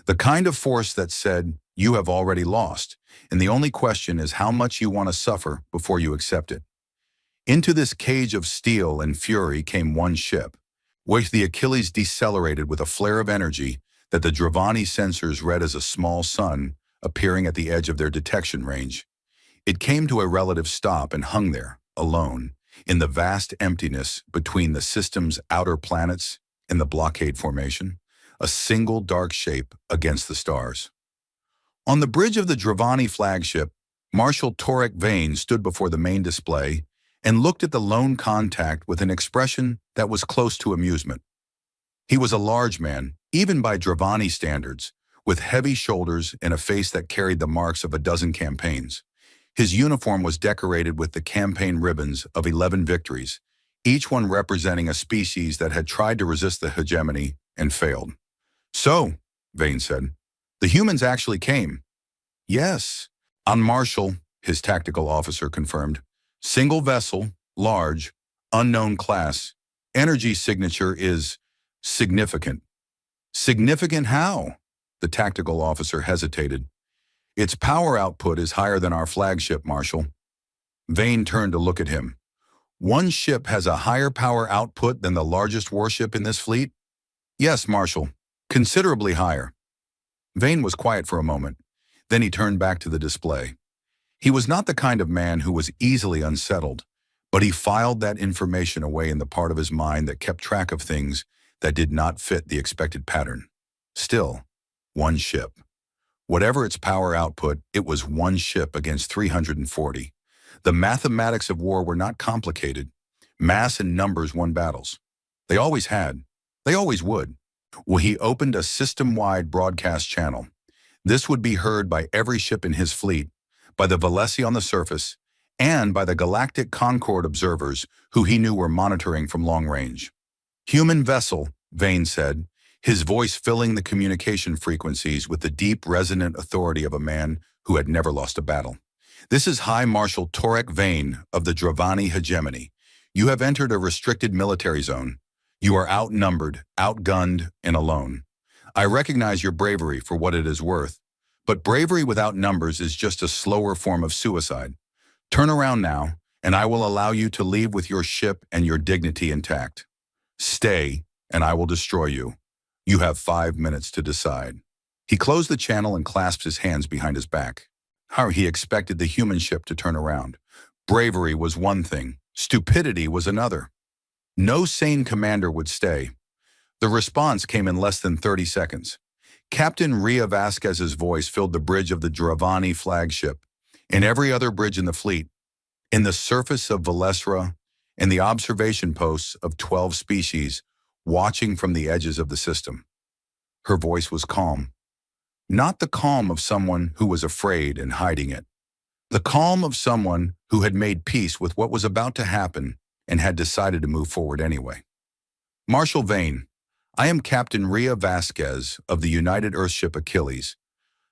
The kind of force that said, you have already lost, and the only question is how much you want to suffer before you accept it. Into this cage of steel and fury came one ship, which the Achilles decelerated with a flare of energy that the Dravani sensors read as a small sun appearing at the edge of their detection range. It came to a relative stop and hung there, alone, in the vast emptiness between the system's outer planets and the blockade formation, a single dark shape against the stars. On the bridge of the Dravani flagship, Marshal Torek Vane stood before the main display and looked at the lone contact with an expression that was close to amusement. He was a large man, even by Dravani standards, with heavy shoulders and a face that carried the marks of a dozen campaigns. His uniform was decorated with the campaign ribbons of 11 victories, each one representing a species that had tried to resist the hegemony and failed. So, Vane said, the humans actually came. Yes, on Marshal, his tactical officer confirmed. Single vessel, large, unknown class. Energy signature is significant. Significant how? The tactical officer hesitated. Its power output is higher than our flagship, Marshal. Vane turned to look at him. One ship has a higher power output than the largest warship in this fleet? Yes, Marshal. Considerably higher. Vane was quiet for a moment. Then he turned back to the display. He was not the kind of man who was easily unsettled, but he filed that information away in the part of his mind that kept track of things that did not fit the expected pattern. Still, one ship. Whatever its power output, it was one ship against 340. The mathematics of war were not complicated. Mass and numbers won battles. They always had. They always would. Well, he opened a system-wide broadcast channel. This would be heard by every ship in his fleet, by the Valesi on the surface, and by the Galactic Concord observers who he knew were monitoring from long range. "Human vessel," Vane said, his voice filling the communication frequencies with the deep, resonant authority of a man who had never lost a battle. "This is High Marshal Torek Vane of the Dravani Hegemony. You have entered a restricted military zone. You are outnumbered, outgunned, and alone. I recognize your bravery for what it is worth, but bravery without numbers is just a slower form of suicide. Turn around now, and I will allow you to leave with your ship and your dignity intact. Stay, and I will destroy you. You have 5 minutes to decide." He closed the channel and clasped his hands behind his back. How he expected the human ship to turn around. Bravery was one thing, stupidity was another. No sane commander would stay. The response came in less than 30 seconds. Captain Ria Vasquez's voice filled the bridge of the Dravani flagship, and every other bridge in the fleet, in the surface of Valesra, and the observation posts of 12 species watching from the edges of the system. Her voice was calm. Not the calm of someone who was afraid and hiding it. The calm of someone who had made peace with what was about to happen and had decided to move forward anyway. "Marshal Vane, I am Captain Ria Vasquez of the United Earthship Achilles.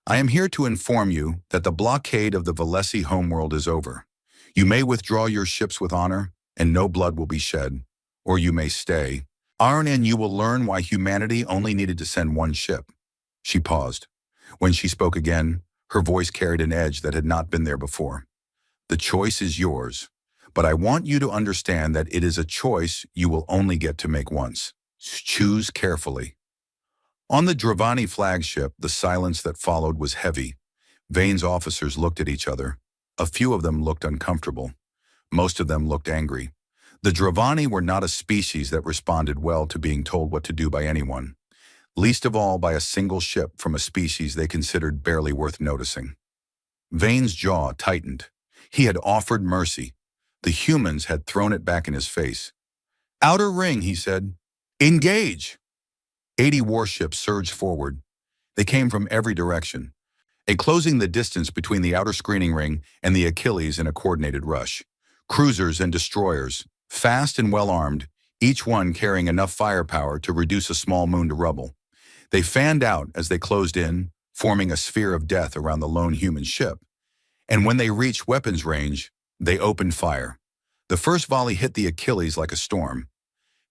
I am here to inform you that the blockade of the Valesi homeworld is over. You may withdraw your ships with honor, and no blood will be shed, or you may stay. And you will learn why humanity only needed to send one ship." She paused. When she spoke again, her voice carried an edge that had not been there before. "The choice is yours, but I want you to understand that it is a choice you will only get to make once. Choose carefully." On the Dravani flagship, the silence that followed was heavy. Vane's officers looked at each other. A few of them looked uncomfortable. Most of them looked angry. The Dravani were not a species that responded well to being told what to do by anyone, least of all by a single ship from a species they considered barely worth noticing. Vane's jaw tightened. He had offered mercy. The humans had thrown it back in his face. "Outer ring," he said. "Engage!" 80 warships surged forward. They came from every direction, closing the distance between the outer screening ring and the Achilles in a coordinated rush. Cruisers and destroyers, fast and well-armed, each one carrying enough firepower to reduce a small moon to rubble. They fanned out as they closed in, forming a sphere of death around the lone human ship. And when they reached weapons range, they opened fire. The first volley hit the Achilles like a storm.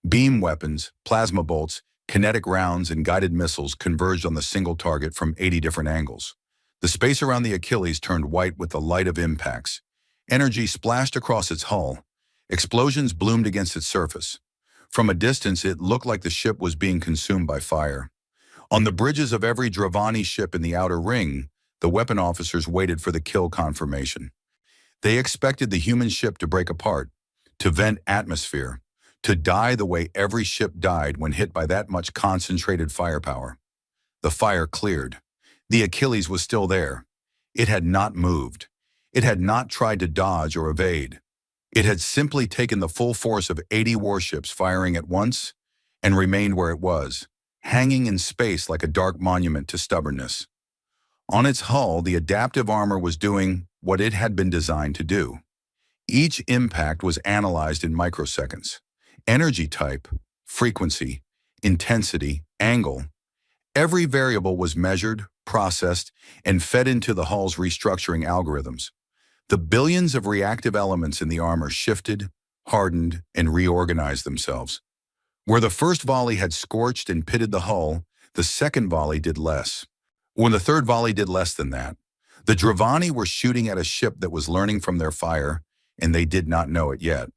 Beam weapons, plasma bolts, kinetic rounds, and guided missiles converged on the single target from 80 different angles. The space around the Achilles turned white with the light of impacts. Energy splashed across its hull. Explosions bloomed against its surface. From a distance, it looked like the ship was being consumed by fire. On the bridges of every Dravani ship in the outer ring, the weapon officers waited for the kill confirmation. They expected the human ship to break apart, to vent atmosphere, to die the way every ship died when hit by that much concentrated firepower. The fire cleared. The Achilles was still there. It had not moved. It had not tried to dodge or evade. It had simply taken the full force of 80 warships firing at once and remained where it was, hanging in space like a dark monument to stubbornness. On its hull, the adaptive armor was doing what it had been designed to do. Each impact was analyzed in microseconds. Energy type, frequency, intensity, angle. Every variable was measured, processed, and fed into the hull's restructuring algorithms. The billions of reactive elements in the armor shifted, hardened, and reorganized themselves. Where the first volley had scorched and pitted the hull, the second volley did less. When the third volley did less than that, the Dravani were shooting at a ship that was learning from their fire, and they did not know it yet.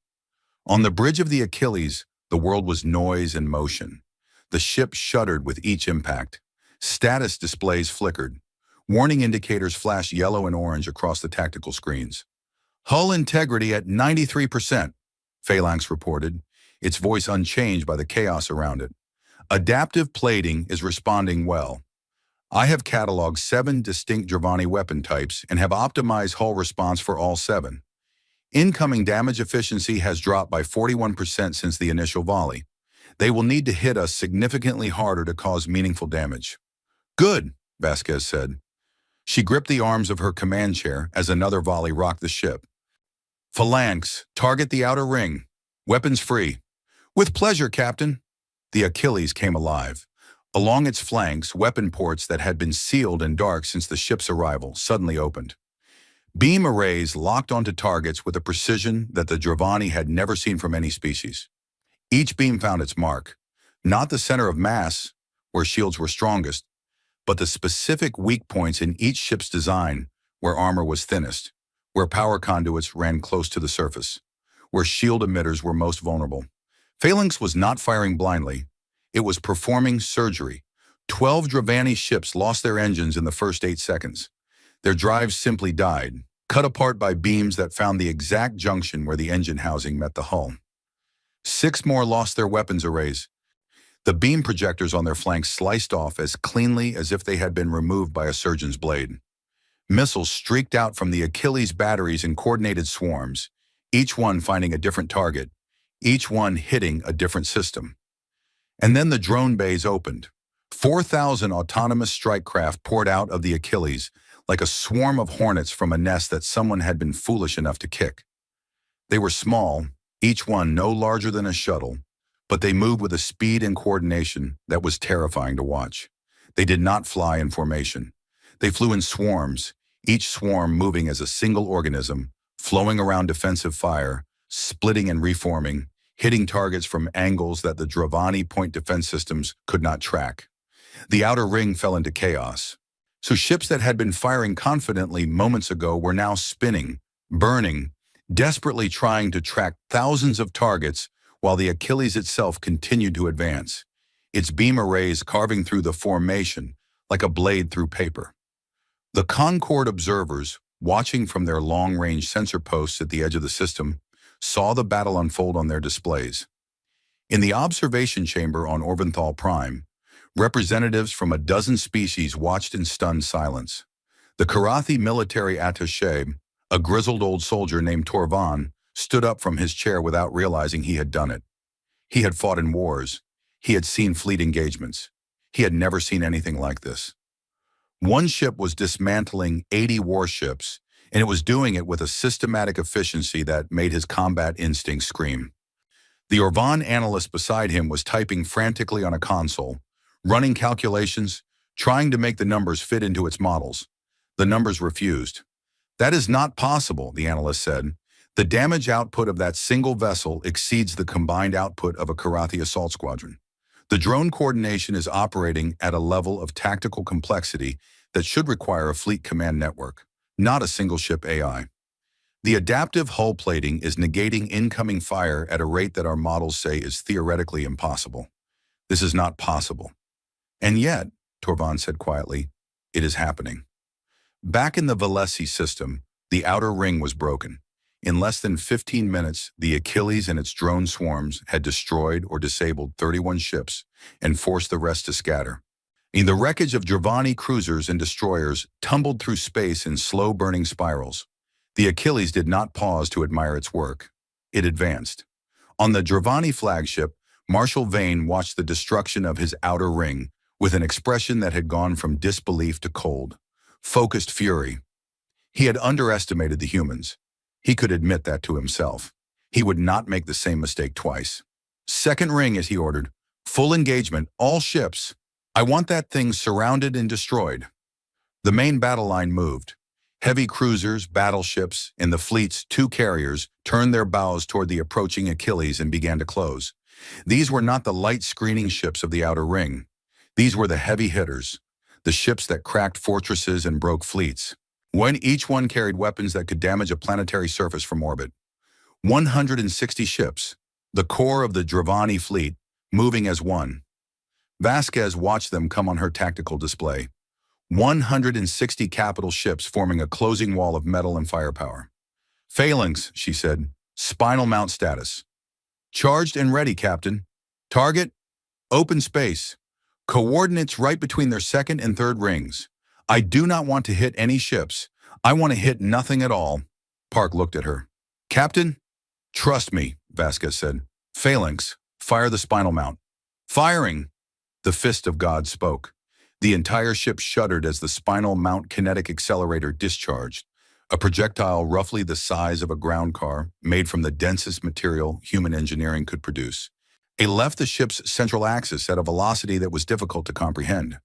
On the bridge of the Achilles, the world was noise and motion. The ship shuddered with each impact. Status displays flickered. Warning indicators flashed yellow and orange across the tactical screens. "Hull integrity at 93%, Phalanx reported, its voice unchanged by the chaos around it. "Adaptive plating is responding well. I have cataloged 7 distinct Dravani weapon types and have optimized hull response for all 7. Incoming damage efficiency has dropped by 41% since the initial volley. They will need to hit us significantly harder to cause meaningful damage." "Good," Vasquez said. She gripped the arms of her command chair as another volley rocked the ship. Phalanx, target the outer ring. Weapons free. With pleasure, Captain. The Achilles came alive. Along its flanks, weapon ports that had been sealed and dark since the ship's arrival suddenly opened. Beam arrays locked onto targets with a precision that the Dravani had never seen from any species. Each beam found its mark, not the center of mass, where shields were strongest, but the specific weak points in each ship's design, where armor was thinnest, where power conduits ran close to the surface, where shield emitters were most vulnerable. Phalanx was not firing blindly. It was performing surgery. 12 Dravani ships lost their engines in the first 8 seconds. Their drives simply died, cut apart by beams that found the exact junction where the engine housing met the hull. 6 more lost their weapons arrays. The beam projectors on their flanks sliced off as cleanly as if they had been removed by a surgeon's blade. Missiles streaked out from the Achilles batteries in coordinated swarms, each one finding a different target, each one hitting a different system. And then the drone bays opened. 4,000 autonomous strike craft poured out of the Achilles like a swarm of hornets from a nest that someone had been foolish enough to kick. They were small, each one no larger than a shuttle, but they moved with a speed and coordination that was terrifying to watch. They did not fly in formation. They flew in swarms, each swarm moving as a single organism, flowing around defensive fire, splitting and reforming, hitting targets from angles that the Dravani point defense systems could not track. The outer ring fell into chaos. So ships that had been firing confidently moments ago were now spinning, burning, desperately trying to track thousands of targets while the Achilles itself continued to advance, its beam arrays carving through the formation like a blade through paper. The Concorde observers, watching from their long-range sensor posts at the edge of the system, saw the battle unfold on their displays. In the observation chamber on Orventhal Prime, representatives from a dozen species watched in stunned silence. The Karathi military attaché, a grizzled old soldier named Torvan, stood up from his chair without realizing he had done it. He had fought in wars. He had seen fleet engagements. He had never seen anything like this. One ship was dismantling 80 warships, and it was doing it with a systematic efficiency that made his combat instincts scream. The Orvan analyst beside him was typing frantically on a console, running calculations, trying to make the numbers fit into its models. The numbers refused. "That is not possible," the analyst said. "The damage output of that single vessel exceeds the combined output of a Karathi assault squadron. The drone coordination is operating at a level of tactical complexity that should require a fleet command network, not a single ship AI. The adaptive hull plating is negating incoming fire at a rate that our models say is theoretically impossible. This is not possible. And yet," Torvan said quietly, "it is happening." Back in the Valesi system, the outer ring was broken. In less than 15 minutes, the Achilles and its drone swarms had destroyed or disabled 31 ships and forced the rest to scatter. The wreckage of Dravani cruisers and destroyers tumbled through space in slow-burning spirals. The Achilles did not pause to admire its work. It advanced. On the Dravani flagship, Marshal Vane watched the destruction of his outer ring with an expression that had gone from disbelief to cold, focused fury. He had underestimated the humans. He could admit that to himself. He would not make the same mistake twice. "Second ring," as he ordered. "Full engagement, all ships. I want that thing surrounded and destroyed." The main battle line moved. Heavy cruisers, battleships, and the fleet's 2 carriers turned their bows toward the approaching Achilles and began to close. These were not the light screening ships of the outer ring. These were the heavy hitters, the ships that cracked fortresses and broke fleets. When each one carried weapons that could damage a planetary surface from orbit. 160 ships, the core of the Dravani fleet, moving as one. Vasquez watched them come on her tactical display. 160 capital ships forming a closing wall of metal and firepower. "Phalanx," she said. "Spinal mount status." "Charged and ready, Captain." "Target? Open space. Coordinates right between their second and third rings. I do not want to hit any ships. I want to hit nothing at all." Park looked at her. "Captain?" "Trust me," Vasquez said. "Phalanx, fire the spinal mount." "Firing!" The fist of God spoke. The entire ship shuddered as the spinal mount kinetic accelerator discharged. a projectile roughly the size of a ground car, made from the densest material human engineering could produce. It left the ship's central axis at a velocity that was difficult to comprehend.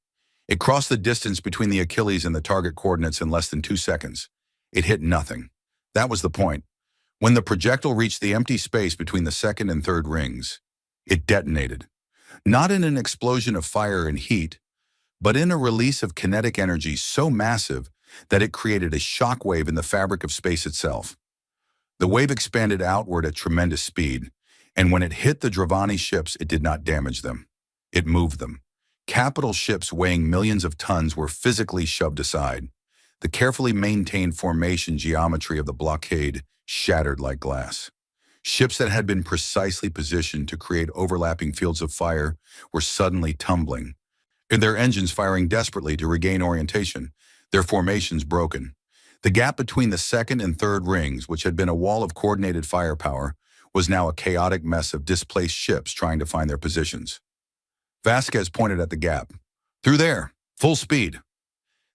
It crossed the distance between the Achilles and the target coordinates in less than 2 seconds. It hit nothing. That was the point. When the projectile reached the empty space between the second and third rings, it detonated. Not in an explosion of fire and heat, but in a release of kinetic energy so massive that it created a shock wave in the fabric of space itself. The wave expanded outward at tremendous speed, and when it hit the Dravani ships, it did not damage them. It moved them. Capital ships weighing millions of tons were physically shoved aside. The carefully maintained formation geometry of the blockade shattered like glass. Ships that had been precisely positioned to create overlapping fields of fire were suddenly tumbling, and their engines firing desperately to regain orientation, their formations broken. The gap between the second and third rings, which had been a wall of coordinated firepower, was now a chaotic mess of displaced ships trying to find their positions. Vasquez pointed at the gap. "Through there, full speed."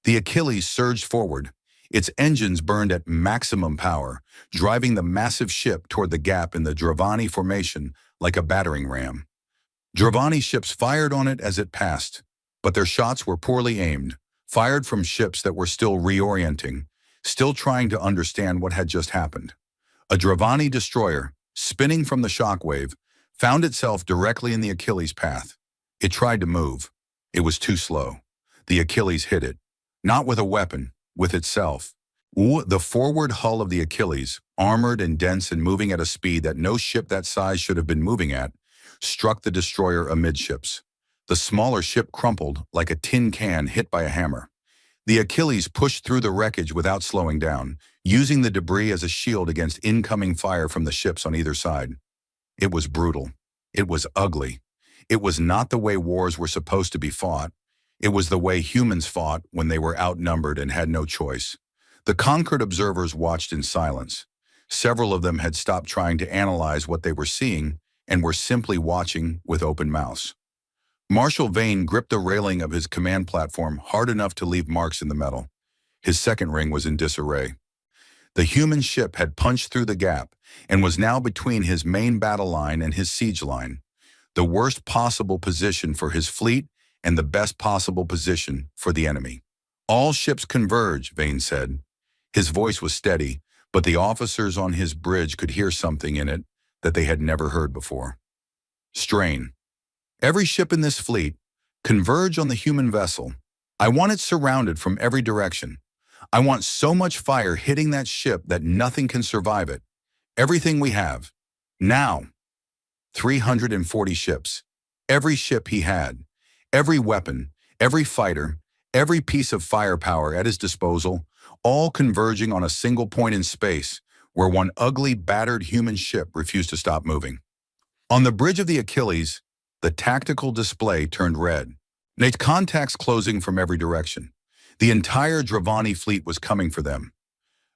The Achilles surged forward. Its engines burned at maximum power, driving the massive ship toward the gap in the Dravani formation like a battering ram. Dravani ships fired on it as it passed, but their shots were poorly aimed, fired from ships that were still reorienting, still trying to understand what had just happened. A Dravani destroyer, spinning from the shockwave, found itself directly in the Achilles' path. It tried to move. It was too slow. The Achilles hit it, not with a weapon, with itself. The forward hull of the Achilles, armored and dense and moving at a speed that no ship that size should have been moving at, struck the destroyer amidships. The smaller ship crumpled like a tin can hit by a hammer. The Achilles pushed through the wreckage without slowing down, using the debris as a shield against incoming fire from the ships on either side. It was brutal. It was ugly. It was not the way wars were supposed to be fought. It was the way humans fought when they were outnumbered and had no choice. The conquered observers watched in silence. Several of them had stopped trying to analyze what they were seeing and were simply watching with open mouths. Marshal Vane gripped the railing of his command platform hard enough to leave marks in the metal. His second ring was in disarray. The human ship had punched through the gap and was now between his main battle line and his siege line, the worst possible position for his fleet and the best possible position for the enemy. "All ships converge," Vane said. His voice was steady, but the officers on his bridge could hear something in it that they had never heard before. "Strain. Every ship in this fleet, converge on the human vessel. I want it surrounded from every direction. I want so much fire hitting that ship that nothing can survive it. Everything we have. Now." 340 ships. Every ship he had. Every weapon, every fighter, every piece of firepower at his disposal, all converging on a single point in space where one ugly, battered human ship refused to stop moving. On the bridge of the Achilles, the tactical display turned red. Its contacts closing from every direction. The entire Dravani fleet was coming for them.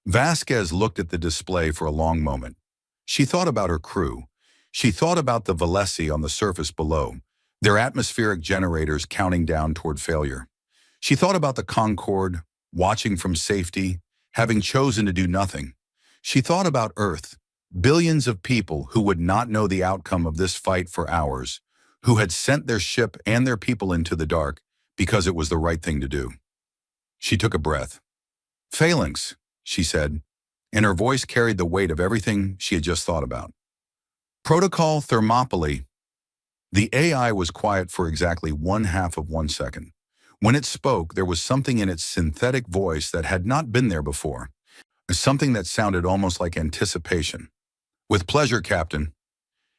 Vasquez looked at the display for a long moment. She thought about her crew. She thought about the Velesi on the surface below, their atmospheric generators counting down toward failure. She thought about the Concorde, watching from safety, having chosen to do nothing. She thought about Earth, billions of people who would not know the outcome of this fight for hours, who had sent their ship and their people into the dark because it was the right thing to do. She took a breath. "Phalanx," she said, and her voice carried the weight of everything she had just thought about. "Protocol Thermopylae." The AI was quiet for exactly 1/2 of 1 second. When it spoke, there was something in its synthetic voice that had not been there before, something that sounded almost like anticipation. "With pleasure, Captain."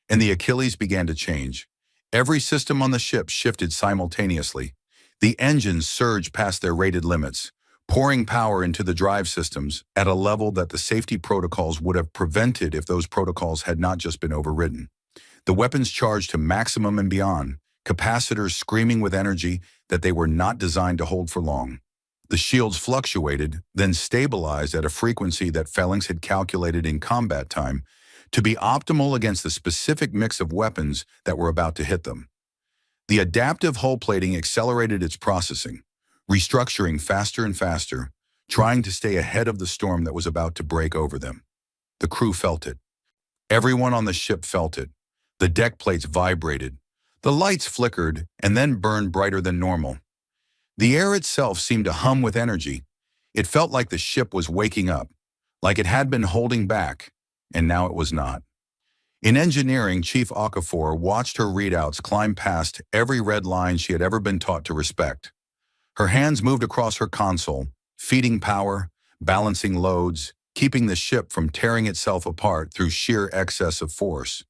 And the Achilles began to change. Every system on the ship shifted simultaneously. The engines surged past their rated limits, pouring power into the drive systems at a level that the safety protocols would have prevented if those protocols had not just been overridden. The weapons charged to maximum and beyond, capacitors screaming with energy that they were not designed to hold for long. The shields fluctuated, then stabilized at a frequency that Phalanx had calculated in combat time to be optimal against the specific mix of weapons that were about to hit them. The adaptive hull plating accelerated its processing, restructuring faster and faster, trying to stay ahead of the storm that was about to break over them. The crew felt it. Everyone on the ship felt it. The deck plates vibrated. The lights flickered and then burned brighter than normal. The air itself seemed to hum with energy. It felt like the ship was waking up, like it had been holding back, and now it was not. In engineering, Chief Okafor watched her readouts climb past every red line she had ever been taught to respect. Her hands moved across her console, feeding power, balancing loads, keeping the ship from tearing itself apart through sheer excess of force.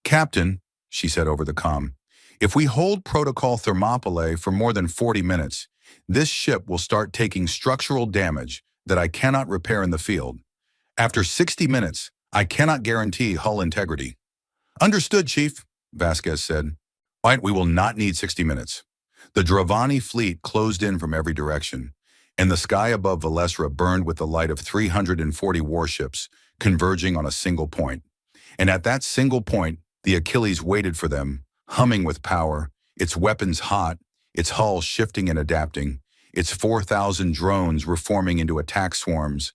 "Captain," she said over the comm, "if we hold Protocol Thermopylae for more than 40 minutes, this ship will start taking structural damage that I cannot repair in the field. After 60 minutes, I cannot guarantee hull integrity." "Understood, Chief," Vasquez said. "Right, we will not need 60 minutes." The Dravani fleet closed in from every direction, and the sky above Valesra burned with the light of 340 warships converging on a single point. And at that single point, the Achilles waited for them, humming with power, its weapons hot, its hull shifting and adapting, its 4,000 drones reforming into attack swarms,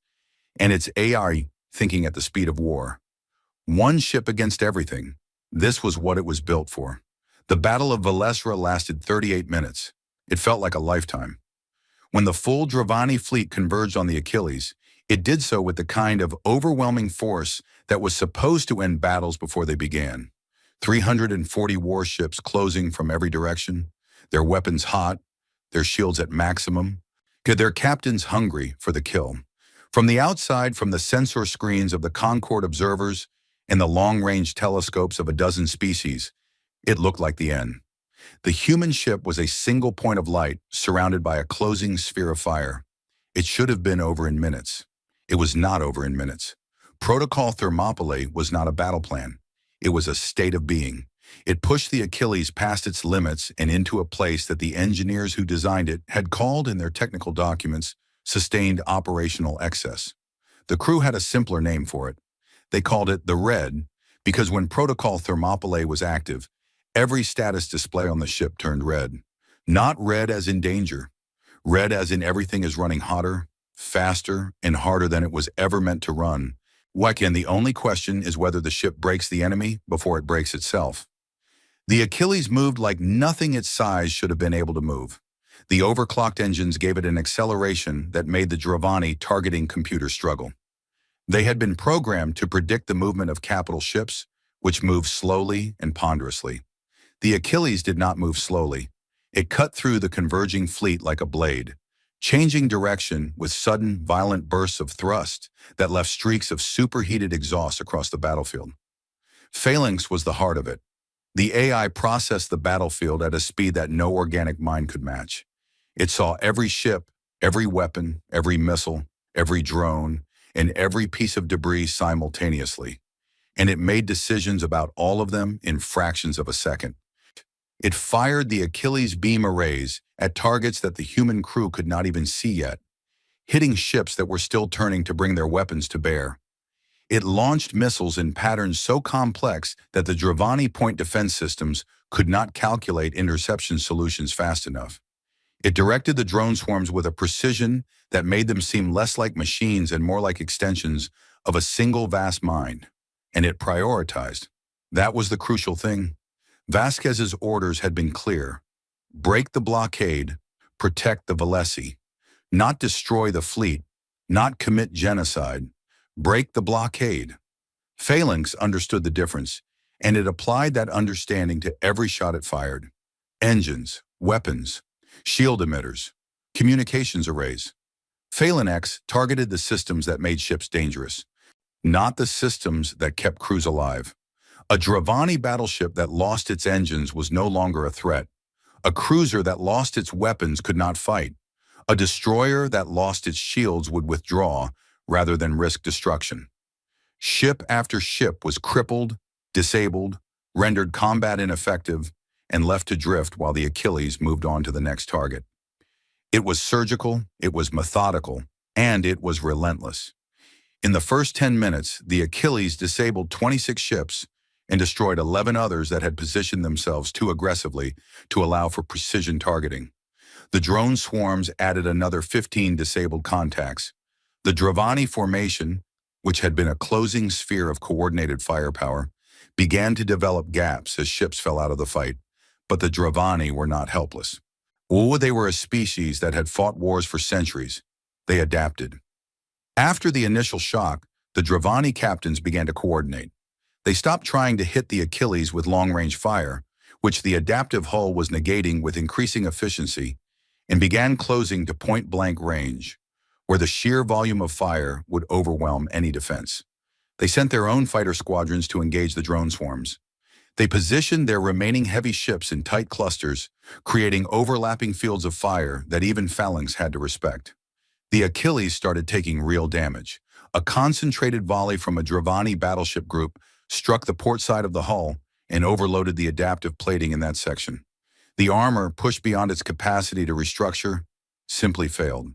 and its AI thinking at the speed of war. One ship against everything. This was what it was built for. The Battle of Valesra lasted 38 minutes. It felt like a lifetime. When the full Dravani fleet converged on the Achilles, it did so with the kind of overwhelming force that was supposed to end battles before they began. 340 warships closing from every direction, their weapons hot, their shields at maximum, their captains hungry for the kill. From the outside, from the sensor screens of the Concord observers and the long-range telescopes of a dozen species, it looked like the end. The human ship was a single point of light surrounded by a closing sphere of fire. It should have been over in minutes. It was not over in minutes. Protocol Thermopylae was not a battle plan. It was a state of being. It pushed the Achilles past its limits and into a place that the engineers who designed it had called in their technical documents sustained operational excess. The crew had a simpler name for it. They called it the Red because when Protocol Thermopylae was active, every status display on the ship turned red. Not red as in danger. Red as in everything is running hotter, faster, and harder than it was ever meant to run. And the only question is whether the ship breaks the enemy before it breaks itself. The Achilles moved like nothing its size should have been able to move. The overclocked engines gave it an acceleration that made the Dravani targeting computer struggle. They had been programmed to predict the movement of capital ships, which moved slowly and ponderously. The Achilles did not move slowly. It cut through the converging fleet like a blade, changing direction with sudden, violent bursts of thrust that left streaks of superheated exhaust across the battlefield. Phalanx was the heart of it. The AI processed the battlefield at a speed that no organic mind could match. It saw every ship, every weapon, every missile, every drone, and every piece of debris simultaneously, and it made decisions about all of them in fractions of a second. It fired the Achilles beam arrays at targets that the human crew could not even see yet, hitting ships that were still turning to bring their weapons to bear. It launched missiles in patterns so complex that the Dravani point defense systems could not calculate interception solutions fast enough. It directed the drone swarms with a precision that made them seem less like machines and more like extensions of a single vast mind. And it prioritized. That was the crucial thing. Vasquez's orders had been clear. Break the blockade, protect the Valesi. Not destroy the fleet, not commit genocide. Break the blockade. Phalanx understood the difference, and it applied that understanding to every shot it fired. Engines, weapons, shield emitters, communications arrays. Phalanx targeted the systems that made ships dangerous, not the systems that kept crews alive. A Dravani battleship that lost its engines was no longer a threat. A cruiser that lost its weapons could not fight. A destroyer that lost its shields would withdraw rather than risk destruction. Ship after ship was crippled, disabled, rendered combat ineffective, and left to drift while the Achilles moved on to the next target. It was surgical, it was methodical, and it was relentless. In the first 10 minutes, the Achilles disabled 26 ships and destroyed 11 others that had positioned themselves too aggressively to allow for precision targeting. The drone swarms added another 15 disabled contacts. The Dravani formation, which had been a closing sphere of coordinated firepower, began to develop gaps as ships fell out of the fight, but the Dravani were not helpless. They were a species that had fought wars for centuries. They adapted. After the initial shock, the Dravani captains began to coordinate. They stopped trying to hit the Achilles with long-range fire, which the adaptive hull was negating with increasing efficiency, and began closing to point-blank range, where the sheer volume of fire would overwhelm any defense. They sent their own fighter squadrons to engage the drone swarms. They positioned their remaining heavy ships in tight clusters, creating overlapping fields of fire that even phalanx had to respect. The Achilles started taking real damage. A concentrated volley from a Dravani battleship group struck the port side of the hull and overloaded the adaptive plating in that section. The armor, pushed beyond its capacity to restructure, simply failed.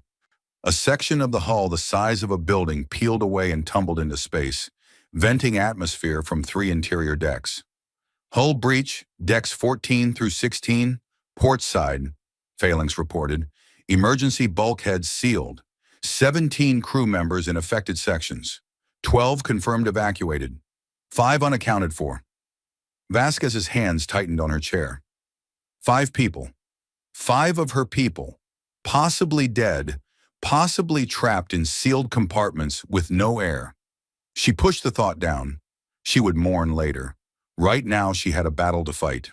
A section of the hull the size of a building peeled away and tumbled into space, venting atmosphere from 3 interior decks. Hull breach, decks 14 through 16, port side, phalanx reported. Emergency bulkheads sealed. 17 crew members in affected sections. 12 confirmed evacuated. 5 unaccounted for. Vasquez's hands tightened on her chair. 5 people. 5 of her people, possibly dead, possibly trapped in sealed compartments with no air. She pushed the thought down. She would mourn later. Right now she had a battle to fight.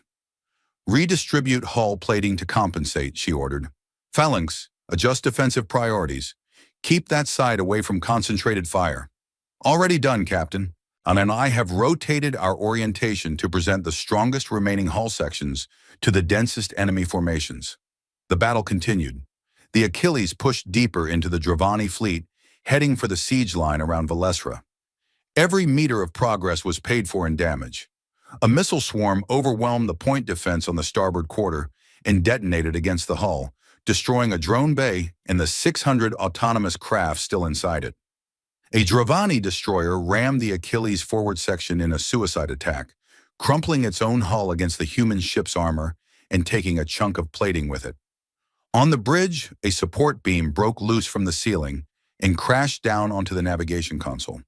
Redistribute hull plating to compensate, she ordered. Phalanx, adjust defensive priorities. Keep that side away from concentrated fire. Already done, Captain. And I have rotated our orientation to present the strongest remaining hull sections to the densest enemy formations. The battle continued. The Achilles pushed deeper into the Dravani fleet, heading for the siege line around Valesra. Every meter of progress was paid for in damage. A missile swarm overwhelmed the point defense on the starboard quarter and detonated against the hull, destroying a drone bay and the 600 autonomous craft still inside it. A Dravani destroyer rammed the Achilles forward section in a suicide attack, crumpling its own hull against the human ship's armor and taking a chunk of plating with it. On the bridge, a support beam broke loose from the ceiling and crashed down onto the navigation console.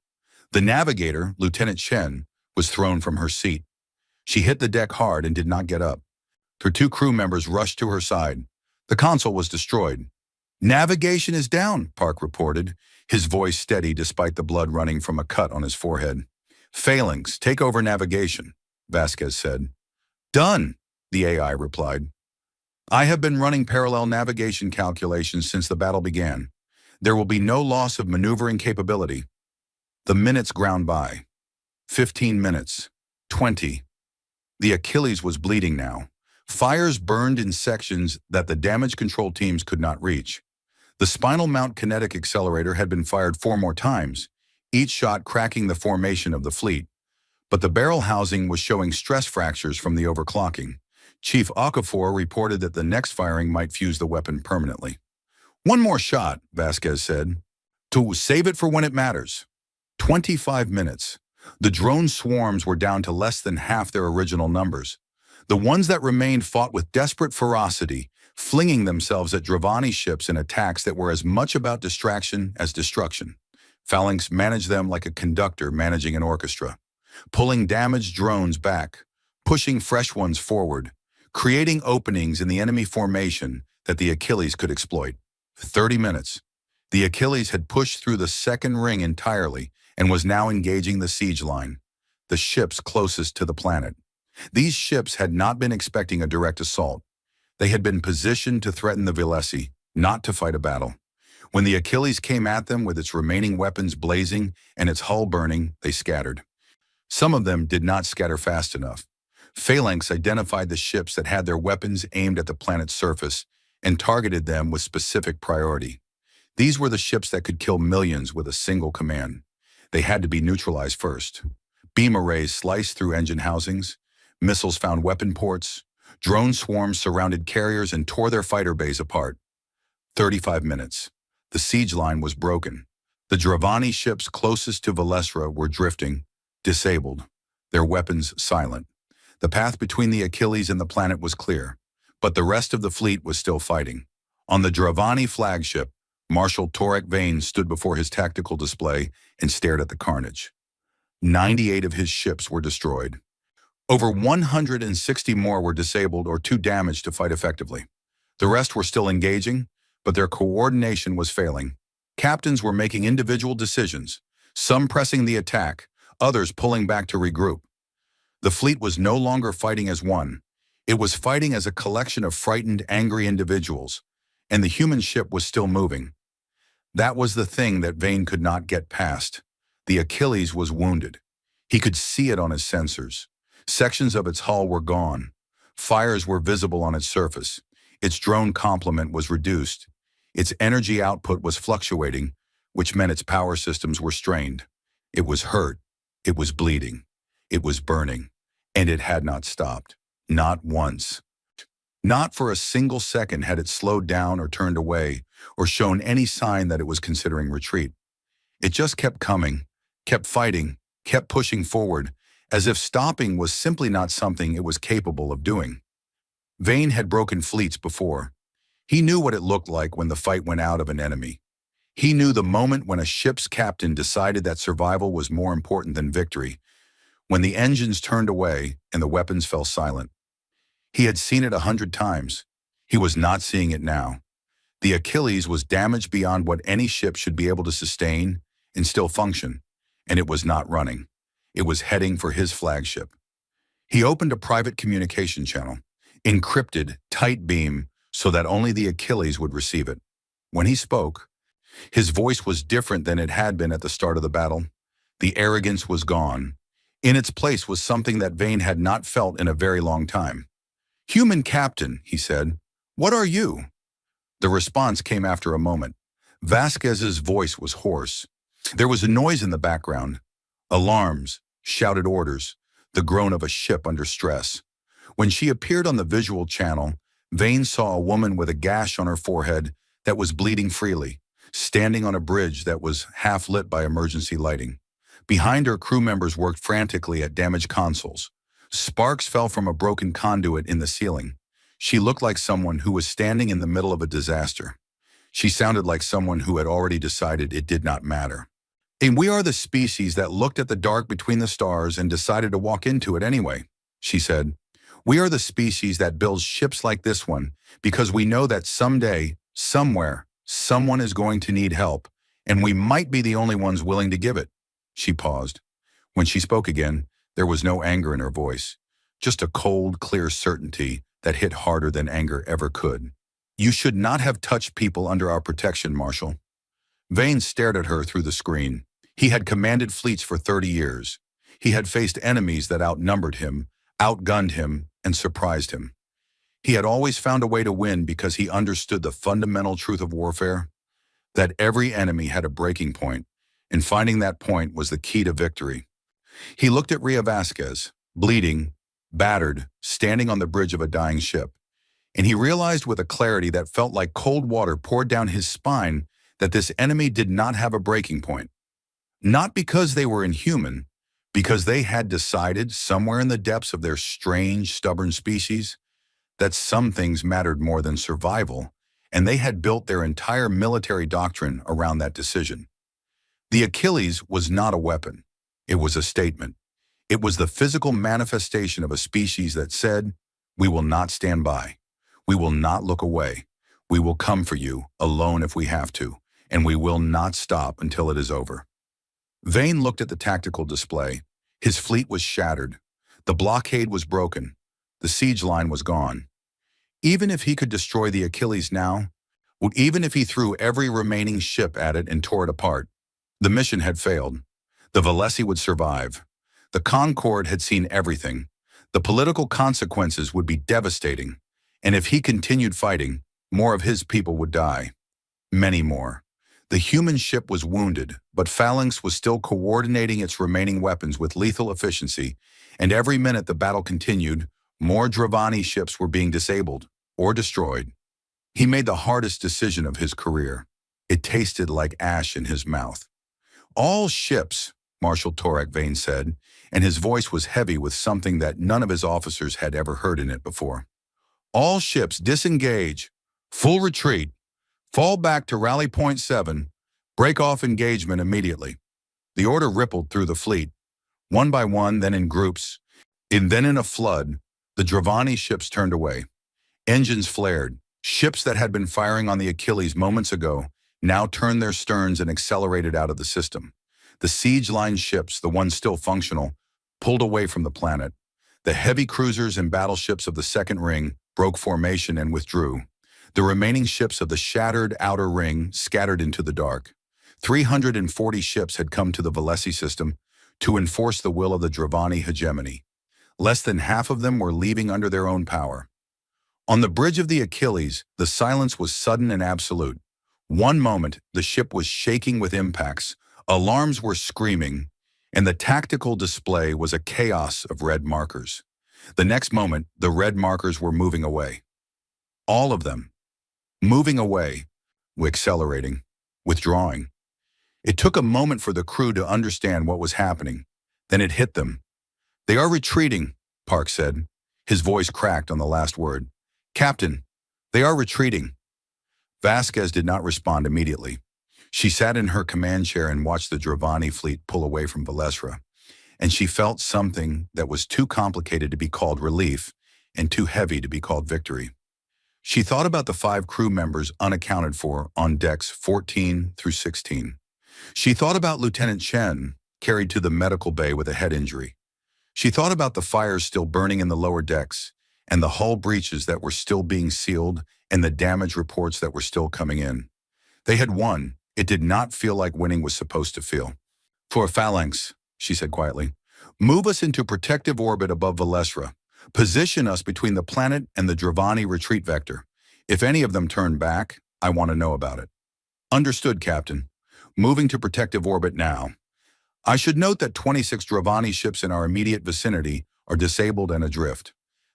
The navigator, Lieutenant Chen, was thrown from her seat. She hit the deck hard and did not get up. Her 2 crew members rushed to her side. The console was destroyed. Navigation is down, Park reported, his voice steady despite the blood running from a cut on his forehead. Phalanx, take over navigation, Vasquez said. Done, the AI replied. I have been running parallel navigation calculations since the battle began. There will be no loss of maneuvering capability. The minutes ground by. 15 minutes. 20. The Achilles was bleeding now. Fires burned in sections that the damage control teams could not reach. The spinal mount kinetic accelerator had been fired 4 more times, each shot cracking the formation of the fleet. But the barrel housing was showing stress fractures from the overclocking. Chief Okafor reported that the next firing might fuse the weapon permanently. 1 more shot, Vasquez said, to save it for when it matters. 25 minutes. The drone swarms were down to less than half their original numbers. The ones that remained fought with desperate ferocity, flinging themselves at Dravani ships in attacks that were as much about distraction as destruction. Phalanx managed them like a conductor managing an orchestra, pulling damaged drones back, pushing fresh ones forward, creating openings in the enemy formation that the Achilles could exploit. 30 minutes. The Achilles had pushed through the second ring entirely and was now engaging the siege line, the ships closest to the planet. These ships had not been expecting a direct assault. They had been positioned to threaten the Velesi, not to fight a battle. When the Achilles came at them with its remaining weapons blazing and its hull burning, they scattered. Some of them did not scatter fast enough. Phalanx identified the ships that had their weapons aimed at the planet's surface and targeted them with specific priority. These were the ships that could kill millions with a single command. They had to be neutralized first. Beam arrays sliced through engine housings. Missiles found weapon ports. Drone swarms surrounded carriers and tore their fighter bays apart. 35 minutes. The siege line was broken. The Dravani ships closest to Valesra were drifting, disabled, their weapons silent. The path between the Achilles and the planet was clear, but the rest of the fleet was still fighting. On the Dravani flagship, Marshal Torek Vane stood before his tactical display and stared at the carnage. 98 of his ships were destroyed. Over 160 more were disabled or too damaged to fight effectively. The rest were still engaging, but their coordination was failing. Captains were making individual decisions, some pressing the attack, others pulling back to regroup. The fleet was no longer fighting as one. It was fighting as a collection of frightened, angry individuals, and the human ship was still moving. That was the thing that Vane could not get past. The Achilles was wounded. He could see it on his sensors. Sections of its hull were gone. Fires were visible on its surface. Its drone complement was reduced. Its energy output was fluctuating, which meant its power systems were strained. It was hurt. It was bleeding. It was burning. And it had not stopped. Not once. Not for a single second had it slowed down or turned away or shown any sign that it was considering retreat. It just kept coming, kept fighting, kept pushing forward, as if stopping was simply not something it was capable of doing. Vane had broken fleets before. He knew what it looked like when the fight went out of an enemy. He knew the moment when a ship's captain decided that survival was more important than victory, when the engines turned away and the weapons fell silent. He had seen it 100 times. He was not seeing it now. The Achilles was damaged beyond what any ship should be able to sustain and still function, and it was not running. It was heading for his flagship. He opened a private communication channel, encrypted, tight beam, so that only the Achilles would receive it. When he spoke, his voice was different than it had been at the start of the battle. The arrogance was gone. In its place was something that Vane had not felt in a very long time. "Human captain," he said, "what are you?" The response came after a moment. Vasquez's voice was hoarse. There was a noise in the background. Alarms, shouted orders, the groan of a ship under stress. When she appeared on the visual channel, Vane saw a woman with a gash on her forehead that was bleeding freely, standing on a bridge that was half lit by emergency lighting. Behind her, crew members worked frantically at damaged consoles. Sparks fell from a broken conduit in the ceiling. She looked like someone who was standing in the middle of a disaster. She sounded like someone who had already decided it did not matter. "And we are the species that looked at the dark between the stars and decided to walk into it anyway," she said. "We are the species that builds ships like this one because we know that someday, somewhere, someone is going to need help, and we might be the only ones willing to give it." She paused. When she spoke again, there was no anger in her voice, just a cold, clear certainty that hit harder than anger ever could. "You should not have touched people under our protection, Marshal." Vane stared at her through the screen. He had commanded fleets for 30 years. He had faced enemies that outnumbered him, outgunned him, and surprised him. He had always found a way to win because he understood the fundamental truth of warfare, that every enemy had a breaking point, and finding that point was the key to victory. He looked at Ria Vasquez, bleeding, battered, standing on the bridge of a dying ship, and he realized with a clarity that felt like cold water poured down his spine that this enemy did not have a breaking point. Not because they were inhuman, because they had decided somewhere in the depths of their strange, stubborn species that some things mattered more than survival, and they had built their entire military doctrine around that decision. The Achilles was not a weapon. It was a statement. It was the physical manifestation of a species that said, "We will not stand by. We will not look away. We will come for you, alone if we have to, and we will not stop until it is over." Vane looked at the tactical display. His fleet was shattered. The blockade was broken. The siege line was gone. Even if he could destroy the Achilles now, even if he threw every remaining ship at it and tore it apart, the mission had failed. The Valesi would survive. The Concorde had seen everything. The political consequences would be devastating. And if he continued fighting, more of his people would die. Many more. The human ship was wounded, but Phalanx was still coordinating its remaining weapons with lethal efficiency, and every minute the battle continued, more Dravani ships were being disabled or destroyed. He made the hardest decision of his career. It tasted like ash in his mouth. "All ships," Marshal Torek Vane said, and his voice was heavy with something that none of his officers had ever heard in it before. "All ships disengage. Full retreat. Fall back to Rally Point 7. Break off engagement immediately. The order rippled through the fleet, one by one, then in groups, and then in a flood. The Dravani ships turned away. Engines flared. Ships that had been firing on the Achilles moments ago now turned their sterns and accelerated out of the system. The siege-line ships, the ones still functional, pulled away from the planet. The heavy cruisers and battleships of the second ring broke formation and withdrew. The remaining ships of the shattered outer ring scattered into the dark. 340 ships had come to the Valesi system to enforce the will of the Dravani hegemony. Less than half of them were leaving under their own power. On the bridge of the Achilles, the silence was sudden and absolute. One moment, the ship was shaking with impacts, alarms were screaming, and the tactical display was a chaos of red markers. The next moment, the red markers were moving away. All of them. Moving away, accelerating, withdrawing. It took a moment for the crew to understand what was happening. Then it hit them. "They are retreating," Park said. His voice cracked on the last word. "Captain, they are retreating." Vasquez did not respond immediately. She sat in her command chair and watched the Dravani fleet pull away from Valesra, and she felt something that was too complicated to be called relief and too heavy to be called victory. She thought about the 5 crew members unaccounted for on decks 14 through 16. She thought about Lieutenant Chen, carried to the medical bay with a head injury. She thought about the fires still burning in the lower decks, and the hull breaches that were still being sealed, and the damage reports that were still coming in. They had won. It did not feel like winning was supposed to feel. "For a phalanx," she said quietly, "move us into protective orbit above Valesra. Position us between the planet and the Dravani retreat vector. If any of them turn back, I want to know about it." "Understood, Captain. Moving to protective orbit now. I should note that 26 Dravani ships in our immediate vicinity are disabled and adrift.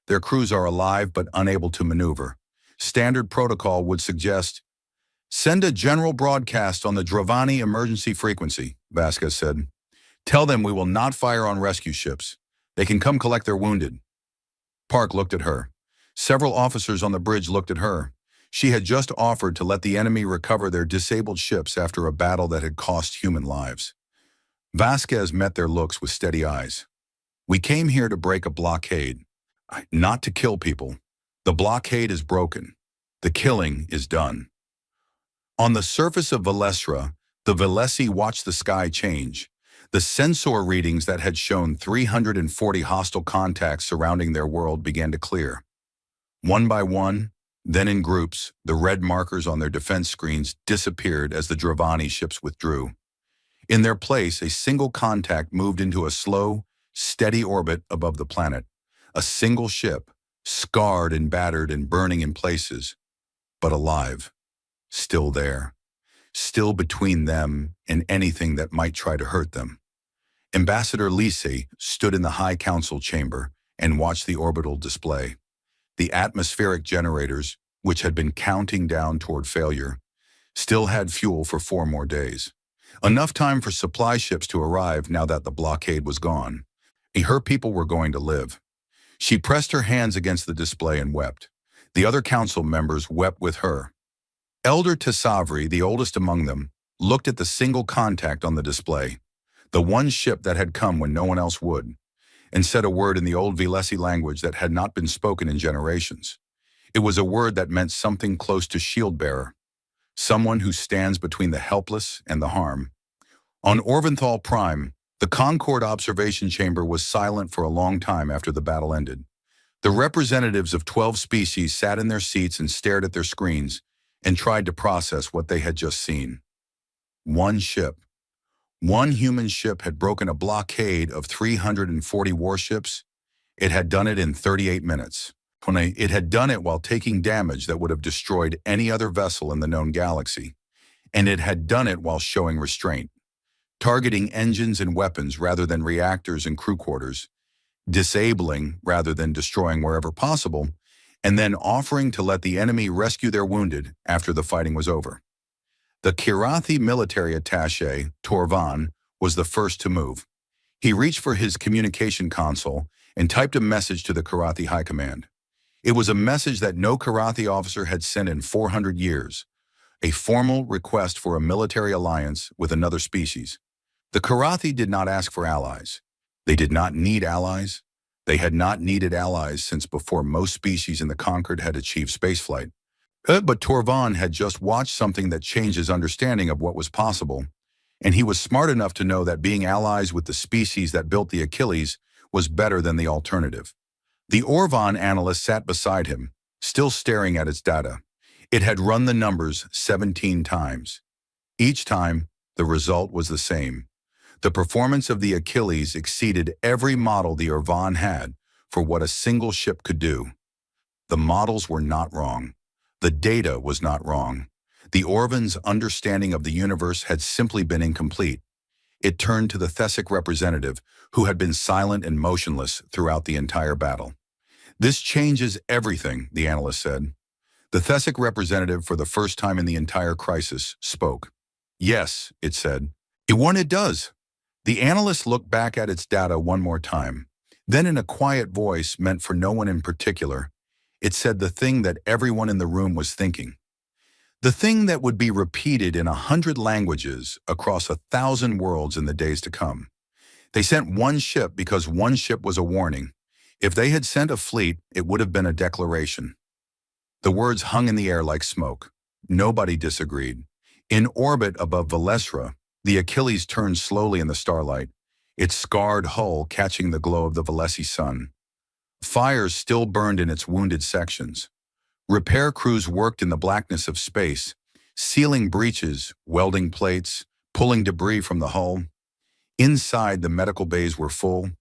Their crews are alive but unable to maneuver. Standard protocol would suggest—" "Send a general broadcast on the Dravani emergency frequency," Vasquez said. "Tell them we will not fire on rescue ships. They can come collect their wounded." Park looked at her. Several officers on the bridge looked at her. She had just offered to let the enemy recover their disabled ships after a battle that had cost human lives. Vasquez met their looks with steady eyes. "We came here to break a blockade, not to kill people. The blockade is broken. The killing is done." On the surface of Valesra, the Valesi watched the sky change. The sensor readings that had shown 340 hostile contacts surrounding their world began to clear. One by one, then in groups, the red markers on their defense screens disappeared as the Dravani ships withdrew. In their place, a single contact moved into a slow, steady orbit above the planet. A single ship, scarred and battered and burning in places, but alive, still there, still between them and anything that might try to hurt them. Ambassador Lise stood in the High Council chamber and watched the orbital display. The atmospheric generators, which had been counting down toward failure, still had fuel for 4 more days. Enough time for supply ships to arrive now that the blockade was gone. Her people were going to live. She pressed her hands against the display and wept. The other council members wept with her. Elder Tesavri, the oldest among them, looked at the single contact on the display, the one ship that had come when no one else would, and said a word in the old Valesi language that had not been spoken in generations. It was a word that meant something close to shield-bearer, someone who stands between the helpless and the harm. On Orventhal Prime, the Concord observation chamber was silent for a long time after the battle ended. The representatives of 12 species sat in their seats and stared at their screens and tried to process what they had just seen. One ship. One human ship had broken a blockade of 340 warships. It had done it in 38 minutes. It had done it while taking damage that would have destroyed any other vessel in the known galaxy. And it had done it while showing restraint, targeting engines and weapons rather than reactors and crew quarters, disabling rather than destroying wherever possible, and then offering to let the enemy rescue their wounded after the fighting was over. The Kirathi military attaché, Torvan, was the first to move. He reached for his communication console and typed a message to the Kirathi High Command. It was a message that no Karathi officer had sent in 400 years, a formal request for a military alliance with another species. The Karathi did not ask for allies. They did not need allies. They had not needed allies since before most species in the conquered had achieved spaceflight. But Torvan had just watched something that changed his understanding of what was possible, and he was smart enough to know that being allies with the species that built the Achilles was better than the alternative. The Orvan analyst sat beside him, still staring at its data. It had run the numbers 17 times. Each time, the result was the same. The performance of the Achilles exceeded every model the Orvan had for what a single ship could do. The models were not wrong. The data was not wrong. The Orvan's understanding of the universe had simply been incomplete. It turned to the Thesic representative, who had been silent and motionless throughout the entire battle. "This changes everything," the analyst said. The Thesic representative, for the first time in the entire crisis, spoke. "Yes," it said. It does." The analyst looked back at its data one more time. Then, in a quiet voice meant for no one in particular, it said the thing that everyone in the room was thinking. The thing that would be repeated in 100 languages across 1,000 worlds in the days to come. They sent one ship because one ship was a warning. If they had sent a fleet, it would have been a declaration. The words hung in the air like smoke. Nobody disagreed. In orbit above Valesra, the Achilles turned slowly in the starlight, its scarred hull catching the glow of the Valesi sun. Fires still burned in its wounded sections. Repair crews worked in the blackness of space, sealing breaches, welding plates, pulling debris from the hull. Inside, the medical bays were full.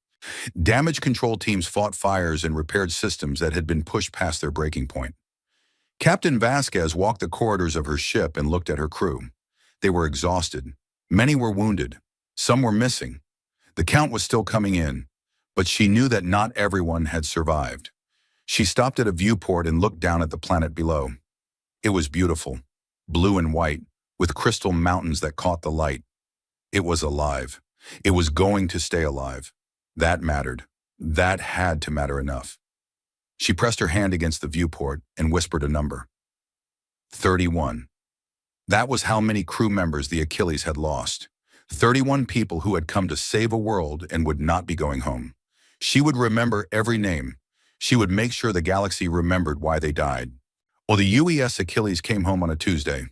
Damage control teams fought fires and repaired systems that had been pushed past their breaking point. Captain Vasquez walked the corridors of her ship and looked at her crew. They were exhausted. Many were wounded. Some were missing. The count was still coming in, but she knew that not everyone had survived. She stopped at a viewport and looked down at the planet below. It was beautiful, blue and white, with crystal mountains that caught the light. It was alive. It was going to stay alive. That mattered. That had to matter enough. She pressed her hand against the viewport and whispered a number. 31. That was how many crew members the Achilles had lost. 31 people who had come to save a world and would not be going home. She would remember every name. She would make sure the galaxy remembered why they died. Well, the UES Achilles came home on a Tuesday.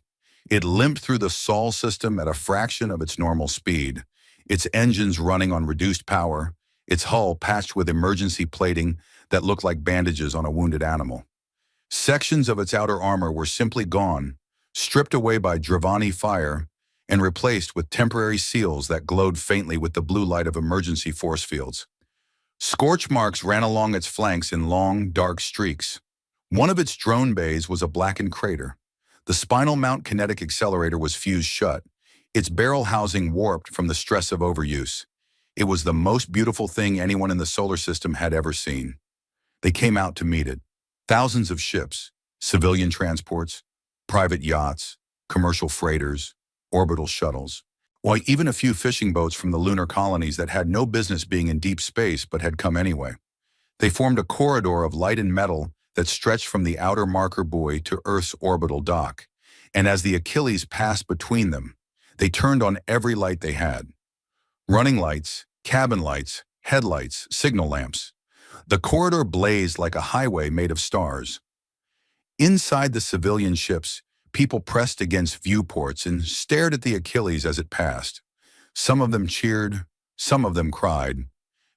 It limped through the Sol system at a fraction of its normal speed, its engines running on reduced power, its hull patched with emergency plating that looked like bandages on a wounded animal. Sections of its outer armor were simply gone, stripped away by Dravani fire, and replaced with temporary seals that glowed faintly with the blue light of emergency force fields. Scorch marks ran along its flanks in long, dark streaks. One of its drone bays was a blackened crater. The spinal mount kinetic accelerator was fused shut, its barrel housing warped from the stress of overuse. It was the most beautiful thing anyone in the solar system had ever seen. They came out to meet it. Thousands of ships, civilian transports, private yachts, commercial freighters, orbital shuttles. Why, even a few fishing boats from the lunar colonies that had no business being in deep space but had come anyway. They formed a corridor of light and metal that stretched from the outer marker buoy to Earth's orbital dock, and as the Achilles passed between them, they turned on every light they had. Running lights, cabin lights, headlights, signal lamps. The corridor blazed like a highway made of stars. Inside the civilian ships, people pressed against viewports and stared at the Achilles as it passed. Some of them cheered, some of them cried.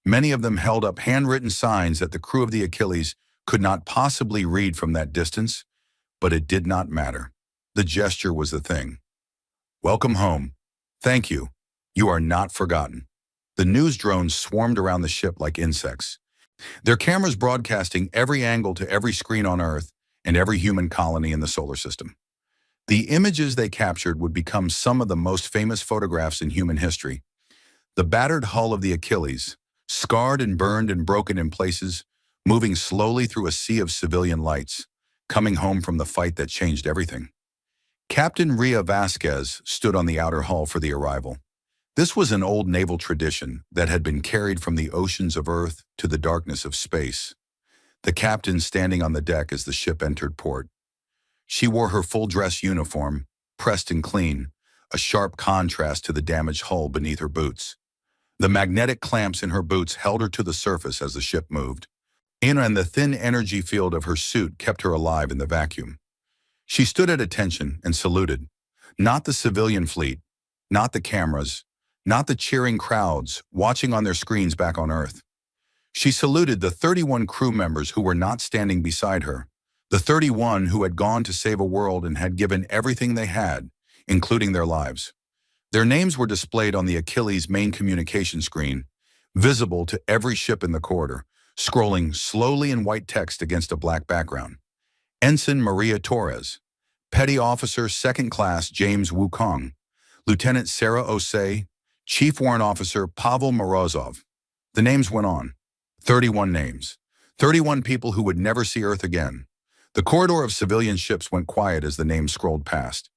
Many of them held up handwritten signs that the crew of the Achilles could not possibly read from that distance, but it did not matter. The gesture was the thing. "Welcome home. Thank you. You are not forgotten." The news drones swarmed around the ship like insects, their cameras broadcasting every angle to every screen on Earth and every human colony in the solar system. The images they captured would become some of the most famous photographs in human history. The battered hull of the Achilles, scarred and burned and broken in places, moving slowly through a sea of civilian lights, coming home from the fight that changed everything. Captain Ria Vasquez stood on the outer hull for the arrival. This was an old naval tradition that had been carried from the oceans of Earth to the darkness of space. the captain standing on the deck as the ship entered port. She wore her full-dress uniform, pressed and clean, a sharp contrast to the damaged hull beneath her boots. The magnetic clamps in her boots held her to the surface as the ship moved. And the thin energy field of her suit kept her alive in the vacuum. She stood at attention and saluted. Not the civilian fleet, not the cameras, not the cheering crowds watching on their screens back on Earth. She saluted the 31 crew members who were not standing beside her, the 31 who had gone to save a world and had given everything they had, including their lives. Their names were displayed on the Achilles main communication screen, visible to every ship in the corridor, scrolling slowly in white text against a black background. Ensign Maria Torres, Petty Officer 2nd Class James Wukong, Lieutenant Sarah Osei, Chief Warrant Officer Pavel Morozov. The names went on. 31 names. 31 people who would never see Earth again. The corridor of civilian ships went quiet as the names scrolled past.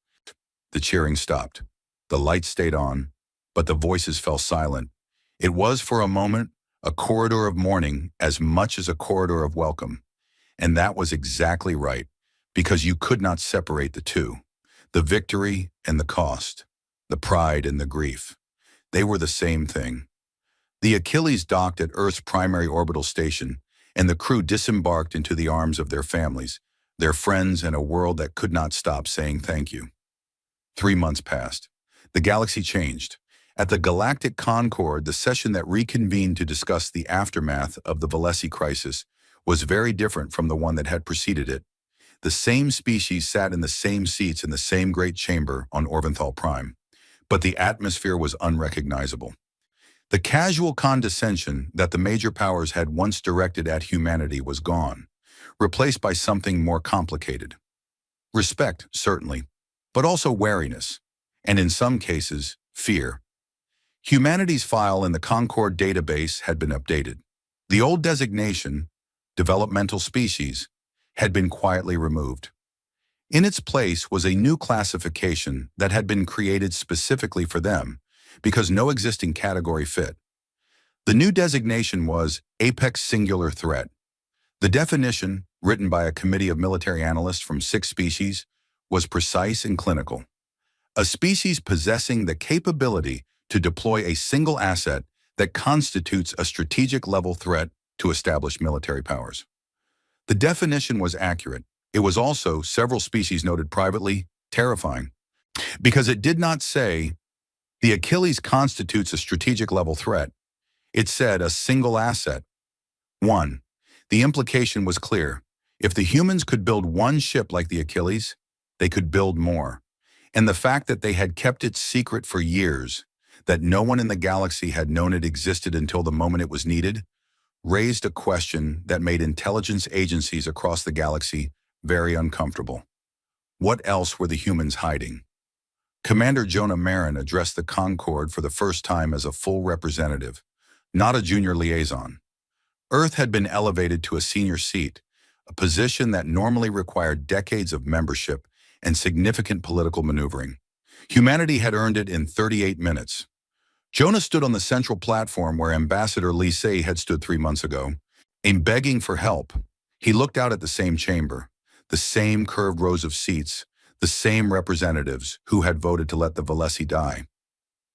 The cheering stopped. The lights stayed on, but the voices fell silent. It was, for a moment, a corridor of mourning as much as a corridor of welcome. And that was exactly right, because you could not separate the two. The victory and the cost, the pride and the grief. They were the same thing. The Achilles docked at Earth's primary orbital station, and the crew disembarked into the arms of their families, their friends, and a world that could not stop saying thank you. 3 months passed. The galaxy changed. At the Galactic Concord, the session that reconvened to discuss the aftermath of the Valesi crisis was very different from the one that had preceded it. The same species sat in the same seats in the same great chamber on Orventhal Prime, but the atmosphere was unrecognizable. The casual condescension that the major powers had once directed at humanity was gone, replaced by something more complicated. Respect, certainly, but also wariness, and in some cases, fear. Humanity's file in the Concord database had been updated. The old designation, developmental species, had been quietly removed. In its place was a new classification that had been created specifically for them, because no existing category fit. The new designation was Apex Singular Threat. The definition, written by a committee of military analysts from 6 species, was precise and clinical. A species possessing the capability to deploy a single asset that constitutes a strategic-level threat to established military powers. The definition was accurate. It was also, several species noted privately, terrifying, because it did not say, the Achilles constitutes a strategic-level threat. It said a single asset. 1. The implication was clear. If the humans could build one ship like the Achilles, they could build more. And the fact that they had kept it secret for years, that no one in the galaxy had known it existed until the moment it was needed, raised a question that made intelligence agencies across the galaxy very uncomfortable. What else were the humans hiding? Commander Jonah Marin addressed the Concord for the first time as a full representative, not a junior liaison. Earth had been elevated to a senior seat, a position that normally required decades of membership and significant political maneuvering. Humanity had earned it in 38 minutes. Jonah stood on the central platform where Ambassador Lee Say had stood 3 months ago, and begging for help. He looked out at the same chamber, the same curved rows of seats, the same representatives who had voted to let the Valesi die.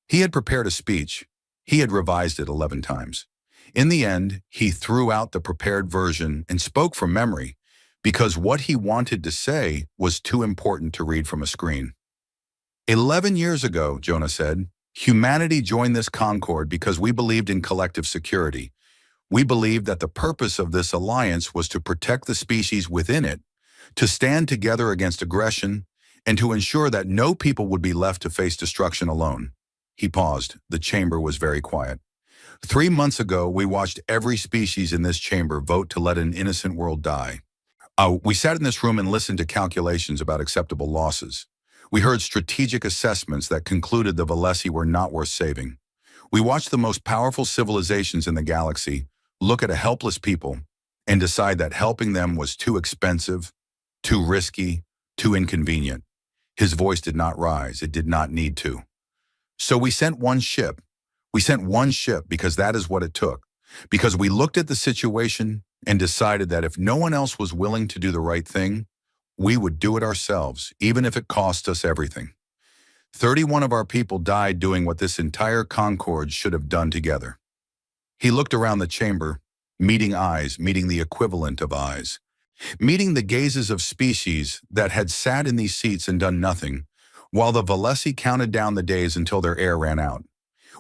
He had prepared a speech. He had revised it 11 times. In the end, he threw out the prepared version and spoke from memory, because what he wanted to say was too important to read from a screen. 11 years ago, Jonah said, humanity joined this Concord because we believed in collective security. We believed that the purpose of this alliance was to protect the species within it, to stand together against aggression, and to ensure that no people would be left to face destruction alone. He paused. The chamber was very quiet. 3 months ago, we watched every species in this chamber vote to let an innocent world die. We sat in this room and listened to calculations about acceptable losses. We heard strategic assessments that concluded the Valesi were not worth saving. We watched the most powerful civilizations in the galaxy look at a helpless people and decide that helping them was too expensive, too risky, too inconvenient. His voice did not rise. It did not need to. So we sent one ship. We sent one ship because that is what it took. Because we looked at the situation and decided that if no one else was willing to do the right thing, we would do it ourselves, even if it cost us everything. 31 of our people died doing what this entire Concord should have done together. He looked around the chamber, meeting eyes, meeting the equivalent of eyes, meeting the gazes of species that had sat in these seats and done nothing, while the Valesi counted down the days until their air ran out.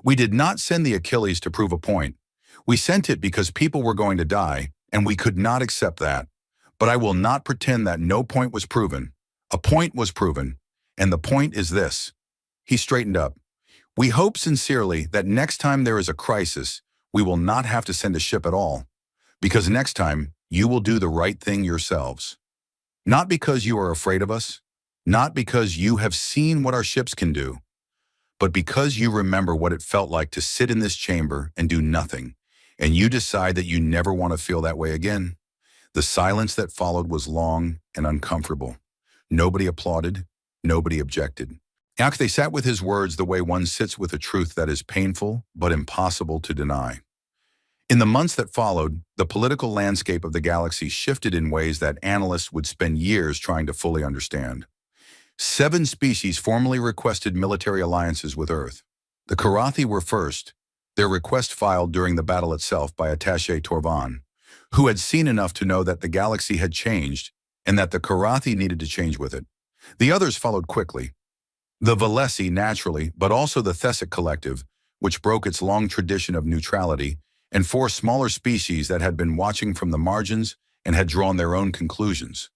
We did not send the Achilles to prove a point. We sent it because people were going to die, and we could not accept that. But I will not pretend that no point was proven. A point was proven, and the point is this. He straightened up. We hope sincerely that next time there is a crisis, we will not have to send a ship at all, because next time you will do the right thing yourselves. Not because you are afraid of us, not because you have seen what our ships can do, but because you remember what it felt like to sit in this chamber and do nothing, and you decide that you never want to feel that way again. The silence that followed was long and uncomfortable. Nobody applauded, nobody objected. They sat with his words the way one sits with a truth that is painful but impossible to deny. In the months that followed, the political landscape of the galaxy shifted in ways that analysts would spend years trying to fully understand. 7 species formally requested military alliances with Earth. The Karathi were first, their request filed during the battle itself by Attaché Torvan, who had seen enough to know that the galaxy had changed and that the Karathi needed to change with it. The others followed quickly. The Valesi, naturally, but also the Thessic Collective, which broke its long tradition of neutrality, and 4 smaller species that had been watching from the margins and had drawn their own conclusions.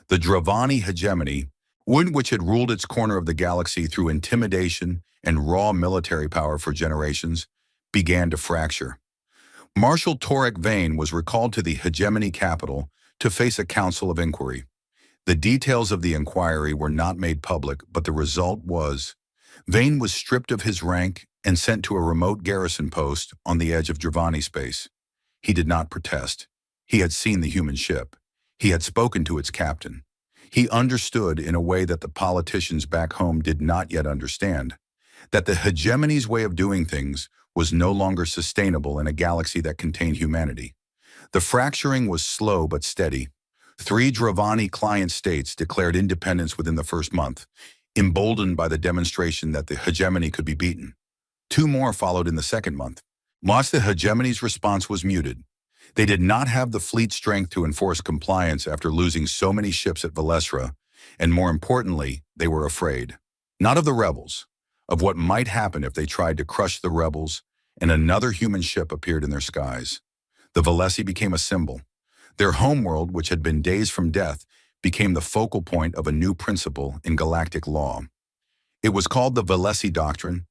The Dravani hegemony, which had ruled its corner of the galaxy through intimidation and raw military power for generations, began to fracture. Marshal Torek Vane was recalled to the hegemony capital to face a council of inquiry. The details of the inquiry were not made public, but the result was Vane was stripped of his rank and sent to a remote garrison post on the edge of Dravani space. He did not protest. He had seen the human ship. He had spoken to its captain. He understood in a way that the politicians back home did not yet understand, that the hegemony's way of doing things was no longer sustainable in a galaxy that contained humanity. The fracturing was slow but steady. 3 Dravani client states declared independence within the first month, emboldened by the demonstration that the hegemony could be beaten. 2 more followed in the second month. Whilst the hegemony's response was muted, they did not have the fleet strength to enforce compliance after losing so many ships at Valesra, and more importantly, they were afraid. Not of the rebels, of what might happen if they tried to crush the rebels and another human ship appeared in their skies. The Valesi became a symbol. Their homeworld, which had been days from death, became the focal point of a new principle in galactic law. It was called the Valesi Doctrine,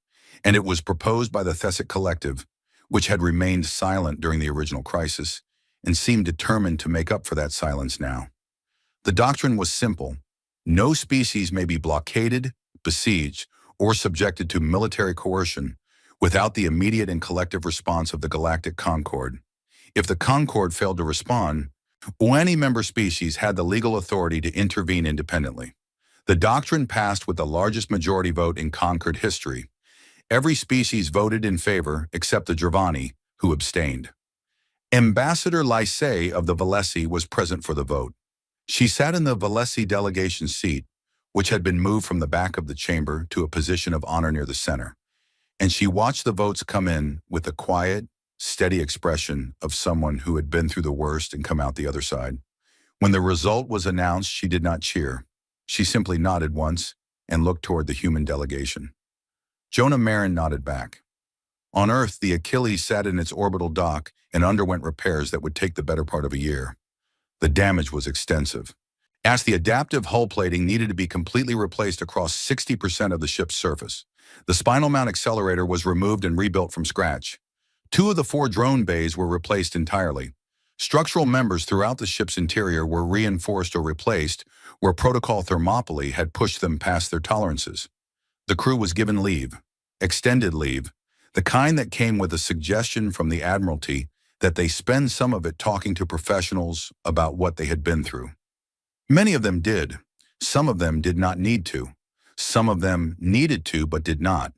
and it was proposed by the Thessic Collective, which had remained silent during the original crisis and seemed determined to make up for that silence now. The doctrine was simple. No species may be blockaded, besieged, or subjected to military coercion without the immediate and collective response of the Galactic Concord. If the Concord failed to respond, any member species had the legal authority to intervene independently. The doctrine passed with the largest majority vote in Concord history. Every species voted in favor except the Dravani, who abstained. Ambassador Lysay of the Valesi was present for the vote. She sat in the Valesi delegation seat, which had been moved from the back of the chamber to a position of honor near the center, and she watched the votes come in with the quiet, steady expression of someone who had been through the worst and come out the other side. When the result was announced, she did not cheer. She simply nodded once and looked toward the human delegation. Jonah Marin nodded back. On Earth, the Achilles sat in its orbital dock and underwent repairs that would take the better part of a year. The damage was extensive, as the adaptive hull plating needed to be completely replaced across 60% of the ship's surface. The spinal mount accelerator was removed and rebuilt from scratch. 2 of the 4 drone bays were replaced entirely. Structural members throughout the ship's interior were reinforced or replaced where protocol thermopylae had pushed them past their tolerances. The crew was given leave, extended leave, the kind that came with a suggestion from the Admiralty that they spend some of it talking to professionals about what they had been through. Many of them did. Some of them did not need to. Some of them needed to but did not,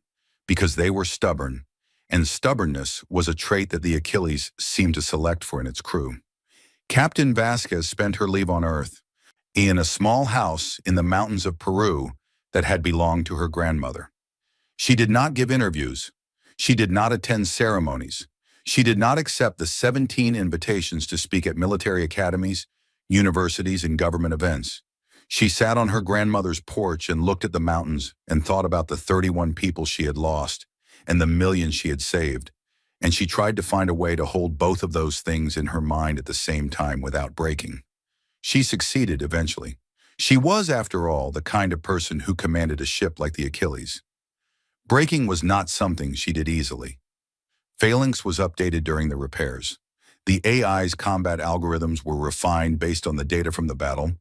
because they were stubborn, and stubbornness was a trait that the Achilles seemed to select for in its crew. Captain Vasquez spent her leave on Earth in a small house in the mountains of Peru that had belonged to her grandmother. She did not give interviews. She did not attend ceremonies. She did not accept the 17 invitations to speak at military academies, universities, and government events. She sat on her grandmother's porch and looked at the mountains and thought about the 31 people she had lost and the millions she had saved. And she tried to find a way to hold both of those things in her mind at the same time without breaking. She succeeded eventually. She was, after all, the kind of person who commanded a ship like the Achilles. Breaking was not something she did easily. Phalanx was updated during the repairs. The AI's combat algorithms were refined based on the data from the battle.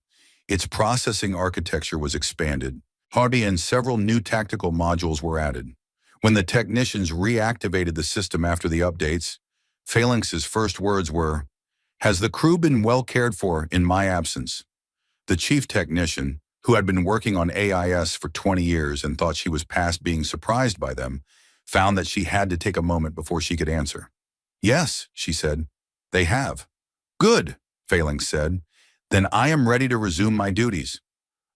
Its processing architecture was expanded. And several new tactical modules were added. When the technicians reactivated the system after the updates, Phalanx's first words were, "Has the crew been well cared for in my absence?" The chief technician, who had been working on AIS for 20 years and thought she was past being surprised by them, found that she had to take a moment before she could answer. "Yes," she said, "they have." "Good," Phalanx said. "Then I am ready to resume my duties."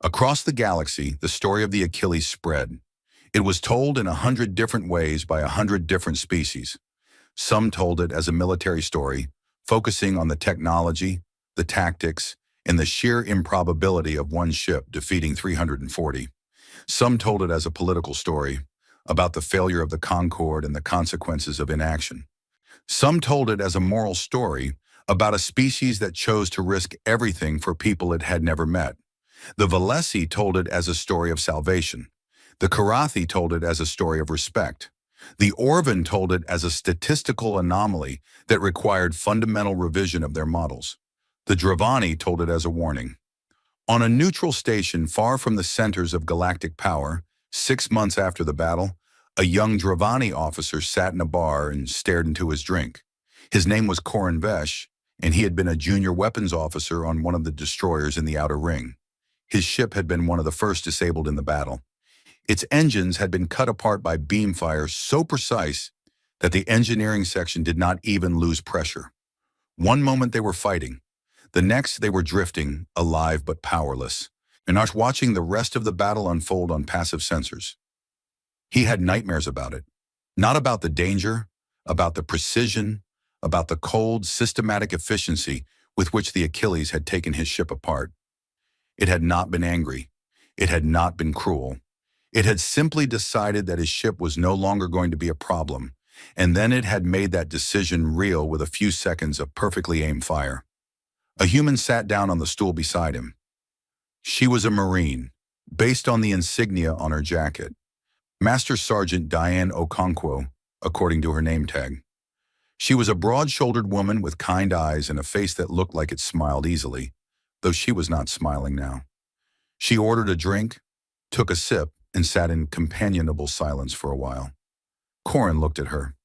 Across the galaxy, the story of the Achilles spread. It was told in 100 different ways by 100 different species. Some told it as a military story, focusing on the technology, the tactics, and the sheer improbability of one ship defeating 340. Some told it as a political story, about the failure of the Concorde and the consequences of inaction. Some told it as a moral story, about a species that chose to risk everything for people it had never met. The Valesi told it as a story of salvation. The Karathi told it as a story of respect. The Orvan told it as a statistical anomaly that required fundamental revision of their models. The Dravani told it as a warning. On a neutral station far from the centers of galactic power, 6 months after the battle, a young Dravani officer sat in a bar and stared into his drink. His name was Koran Vesh, and he had been a junior weapons officer on one of the destroyers in the Outer Ring. His ship had been one of the first disabled in the battle. Its engines had been cut apart by beam fire so precise that the engineering section did not even lose pressure. One moment they were fighting. The next they were drifting, alive but powerless, and Ash watching the rest of the battle unfold on passive sensors. He had nightmares about it. Not about the danger, about the precision, about the cold, systematic efficiency with which the Achilles had taken his ship apart. It had not been angry. It had not been cruel. It had simply decided that his ship was no longer going to be a problem, and then it had made that decision real with a few seconds of perfectly aimed fire. A human sat down on the stool beside him. She was a Marine, based on the insignia on her jacket. Master Sergeant Diane Okonkwo, according to her name tag. She was a broad-shouldered woman with kind eyes and a face that looked like it smiled easily, though she was not smiling now. She ordered a drink, took a sip, and sat in companionable silence for a while. Koran looked at her.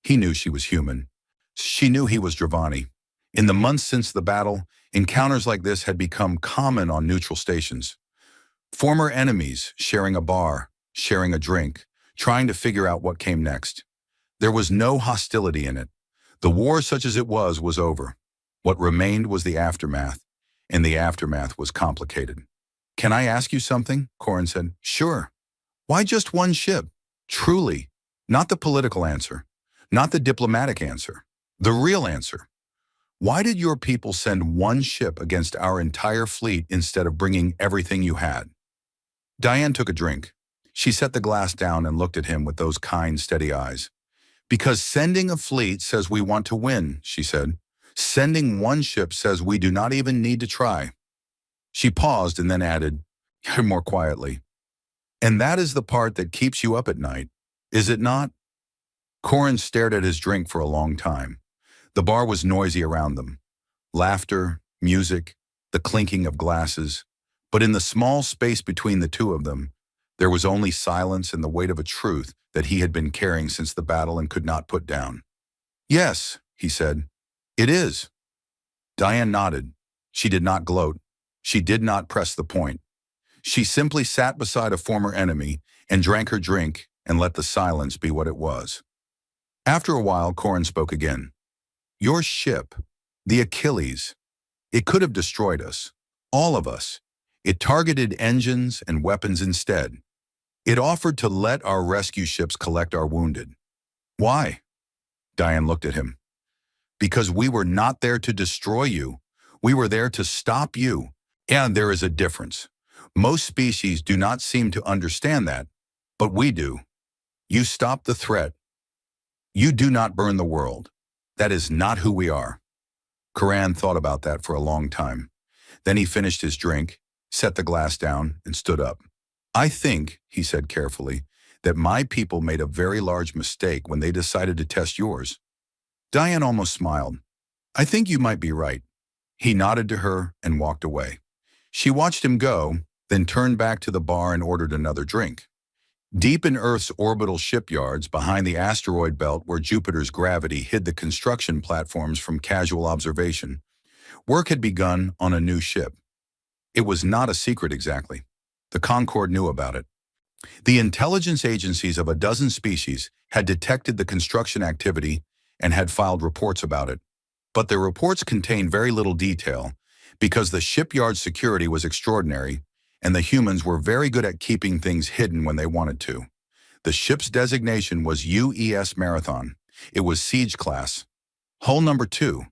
He knew she was human. She knew he was Dravani. In the months since the battle, encounters like this had become common on neutral stations. Former enemies sharing a bar, sharing a drink, trying to figure out what came next. There was no hostility in it. The war, such as it was over. What remained was the aftermath, and the aftermath was complicated. "Can I ask you something?" Koran said. "Sure." "Why just one ship? Truly. Not the political answer. Not the diplomatic answer. The real answer. Why did your people send one ship against our entire fleet instead of bringing everything you had?" Diane took a drink. She set the glass down and looked at him with those kind, steady eyes. "Because sending a fleet says we want to win," she said. "Sending one ship says we do not even need to try." She paused and then added, more quietly, "And that is the part that keeps you up at night, is it not?" Koran stared at his drink for a long time. The bar was noisy around them. Laughter, music, the clinking of glasses. But in the small space between the two of them, there was only silence and the weight of a truth that he had been carrying since the battle and could not put down. "Yes," he said, "it is." Diane nodded. She did not gloat. She did not press the point. She simply sat beside a former enemy and drank her drink and let the silence be what it was. After a while, Koran spoke again. "Your ship, the Achilles, It could have destroyed us. All of us. It targeted engines and weapons instead. It offered to let our rescue ships collect our wounded. Why? Diane looked at him. Because we were not there to destroy you. We were there to stop you. And there is a difference. Most species do not seem to understand that, but we do. You stop the threat. You do not burn the world. That is not who we are. Karan thought about that for a long time. Then he finished his drink, set the glass down, and stood up. I think, he said carefully, that my people made a very large mistake when they decided to test yours. Diane almost smiled. I think you might be right. He nodded to her and walked away. She watched him go, then turned back to the bar and ordered another drink. Deep in Earth's orbital shipyards behind the asteroid belt where Jupiter's gravity hid the construction platforms from casual observation, work had begun on a new ship. It was not a secret exactly. The Concorde knew about it. The intelligence agencies of a dozen species had detected the construction activity and had filed reports about it. But their reports contained very little detail because the shipyard security was extraordinary and the humans were very good at keeping things hidden when they wanted to. The ship's designation was UES Marathon. It was Siege class. Hull number 2.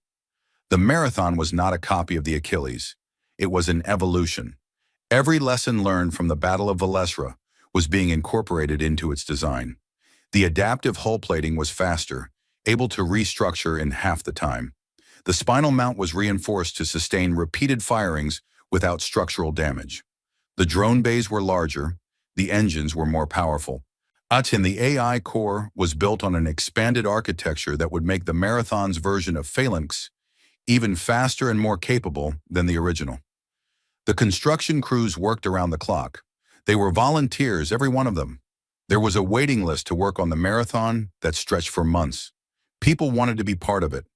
The Marathon was not a copy of the Achilles. It was an evolution. Every lesson learned from the Battle of Valesra was being incorporated into its design. The adaptive hull plating was faster, able to restructure in half the time. The spinal mount was reinforced to sustain repeated firings without structural damage. The drone bays were larger, the engines were more powerful. And the AI core was built on an expanded architecture that would make the Marathon's version of Phalanx even faster and more capable than the original. The construction crews worked around the clock. They were volunteers, every one of them. There was a waiting list to work on the Marathon that stretched for months. People wanted to be part of it.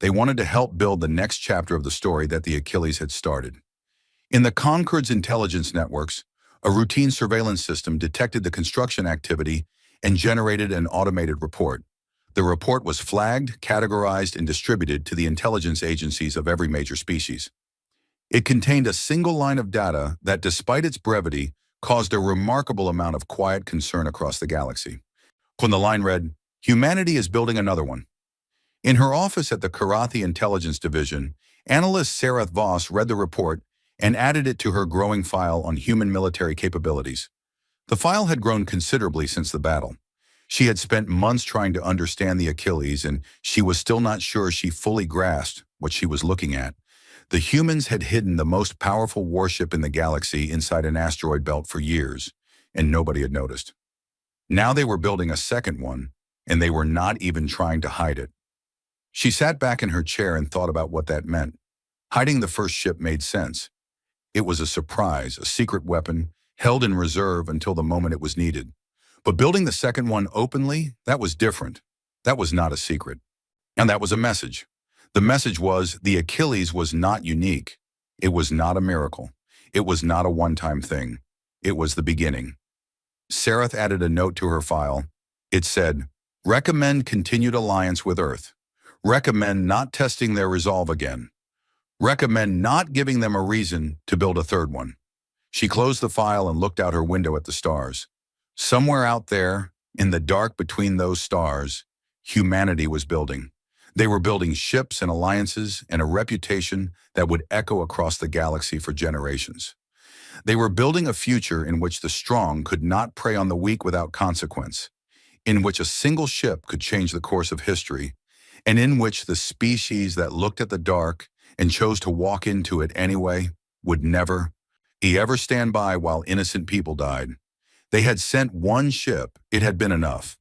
They wanted to help build the next chapter of the story that the Achilles had started. In the Concorde's intelligence networks, a routine surveillance system detected the construction activity and generated an automated report. The report was flagged, categorized, and distributed to the intelligence agencies of every major species. It contained a single line of data that, despite its brevity, caused a remarkable amount of quiet concern across the galaxy. When the line read, "Humanity is building another one." In her office at the Karathi Intelligence Division, analyst Sarath Voss read the report and added it to her growing file on human military capabilities. The file had grown considerably since the battle. She had spent months trying to understand the Achilles, and she was still not sure she fully grasped what she was looking at. The humans had hidden the most powerful warship in the galaxy inside an asteroid belt for years, and nobody had noticed. Now they were building a second one, and they were not even trying to hide it. She sat back in her chair and thought about what that meant. Hiding the first ship made sense. It was a surprise, a secret weapon, held in reserve until the moment it was needed. But building the second one openly, that was different. That was not a secret. And that was a message. The message was the Achilles was not unique. It was not a miracle. It was not a one-time thing. It was the beginning. Sarath added a note to her file. It said, "Recommend continued alliance with Earth. Recommend not testing their resolve again. Recommend not giving them a reason to build a third one." She closed the file and looked out her window at the stars. Somewhere out there, in the dark between those stars, humanity was building. They were building ships and alliances and a reputation that would echo across the galaxy for generations. They were building a future in which the strong could not prey on the weak without consequence, in which a single ship could change the course of history, and in which the species that looked at the dark and chose to walk into it anyway would never, ever stand by while innocent people died. They had sent one ship, it had been enough.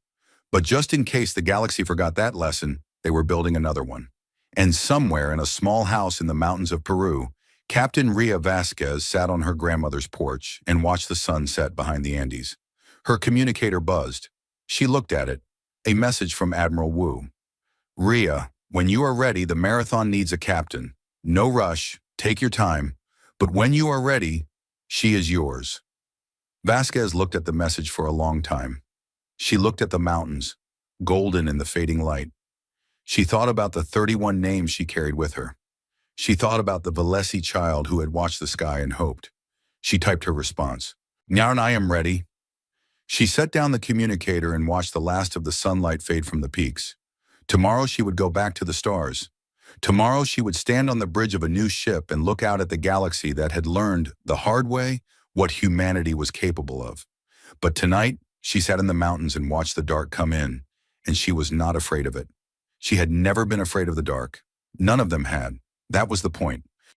But just in case the galaxy forgot that lesson, they were building another one. And somewhere in a small house in the mountains of Peru, Captain Ria Vasquez sat on her grandmother's porch and watched the sun set behind the Andes. Her communicator buzzed. She looked at it. A message from Admiral Wu. "Ria, when you are ready, the Marathon needs a captain. No rush, take your time. But when you are ready, she is yours." Vasquez looked at the message for a long time. She looked at the mountains, golden in the fading light. She thought about the 31 names she carried with her. She thought about the Valesi child who had watched the sky and hoped. She typed her response. Now I am ready. She set down the communicator and watched the last of the sunlight fade from the peaks. Tomorrow she would go back to the stars. Tomorrow she would stand on the bridge of a new ship and look out at the galaxy that had learned, the hard way, what humanity was capable of. But tonight, she sat in the mountains and watched the dark come in, and she was not afraid of it. She had never been afraid of the dark. None of them had. That was the point.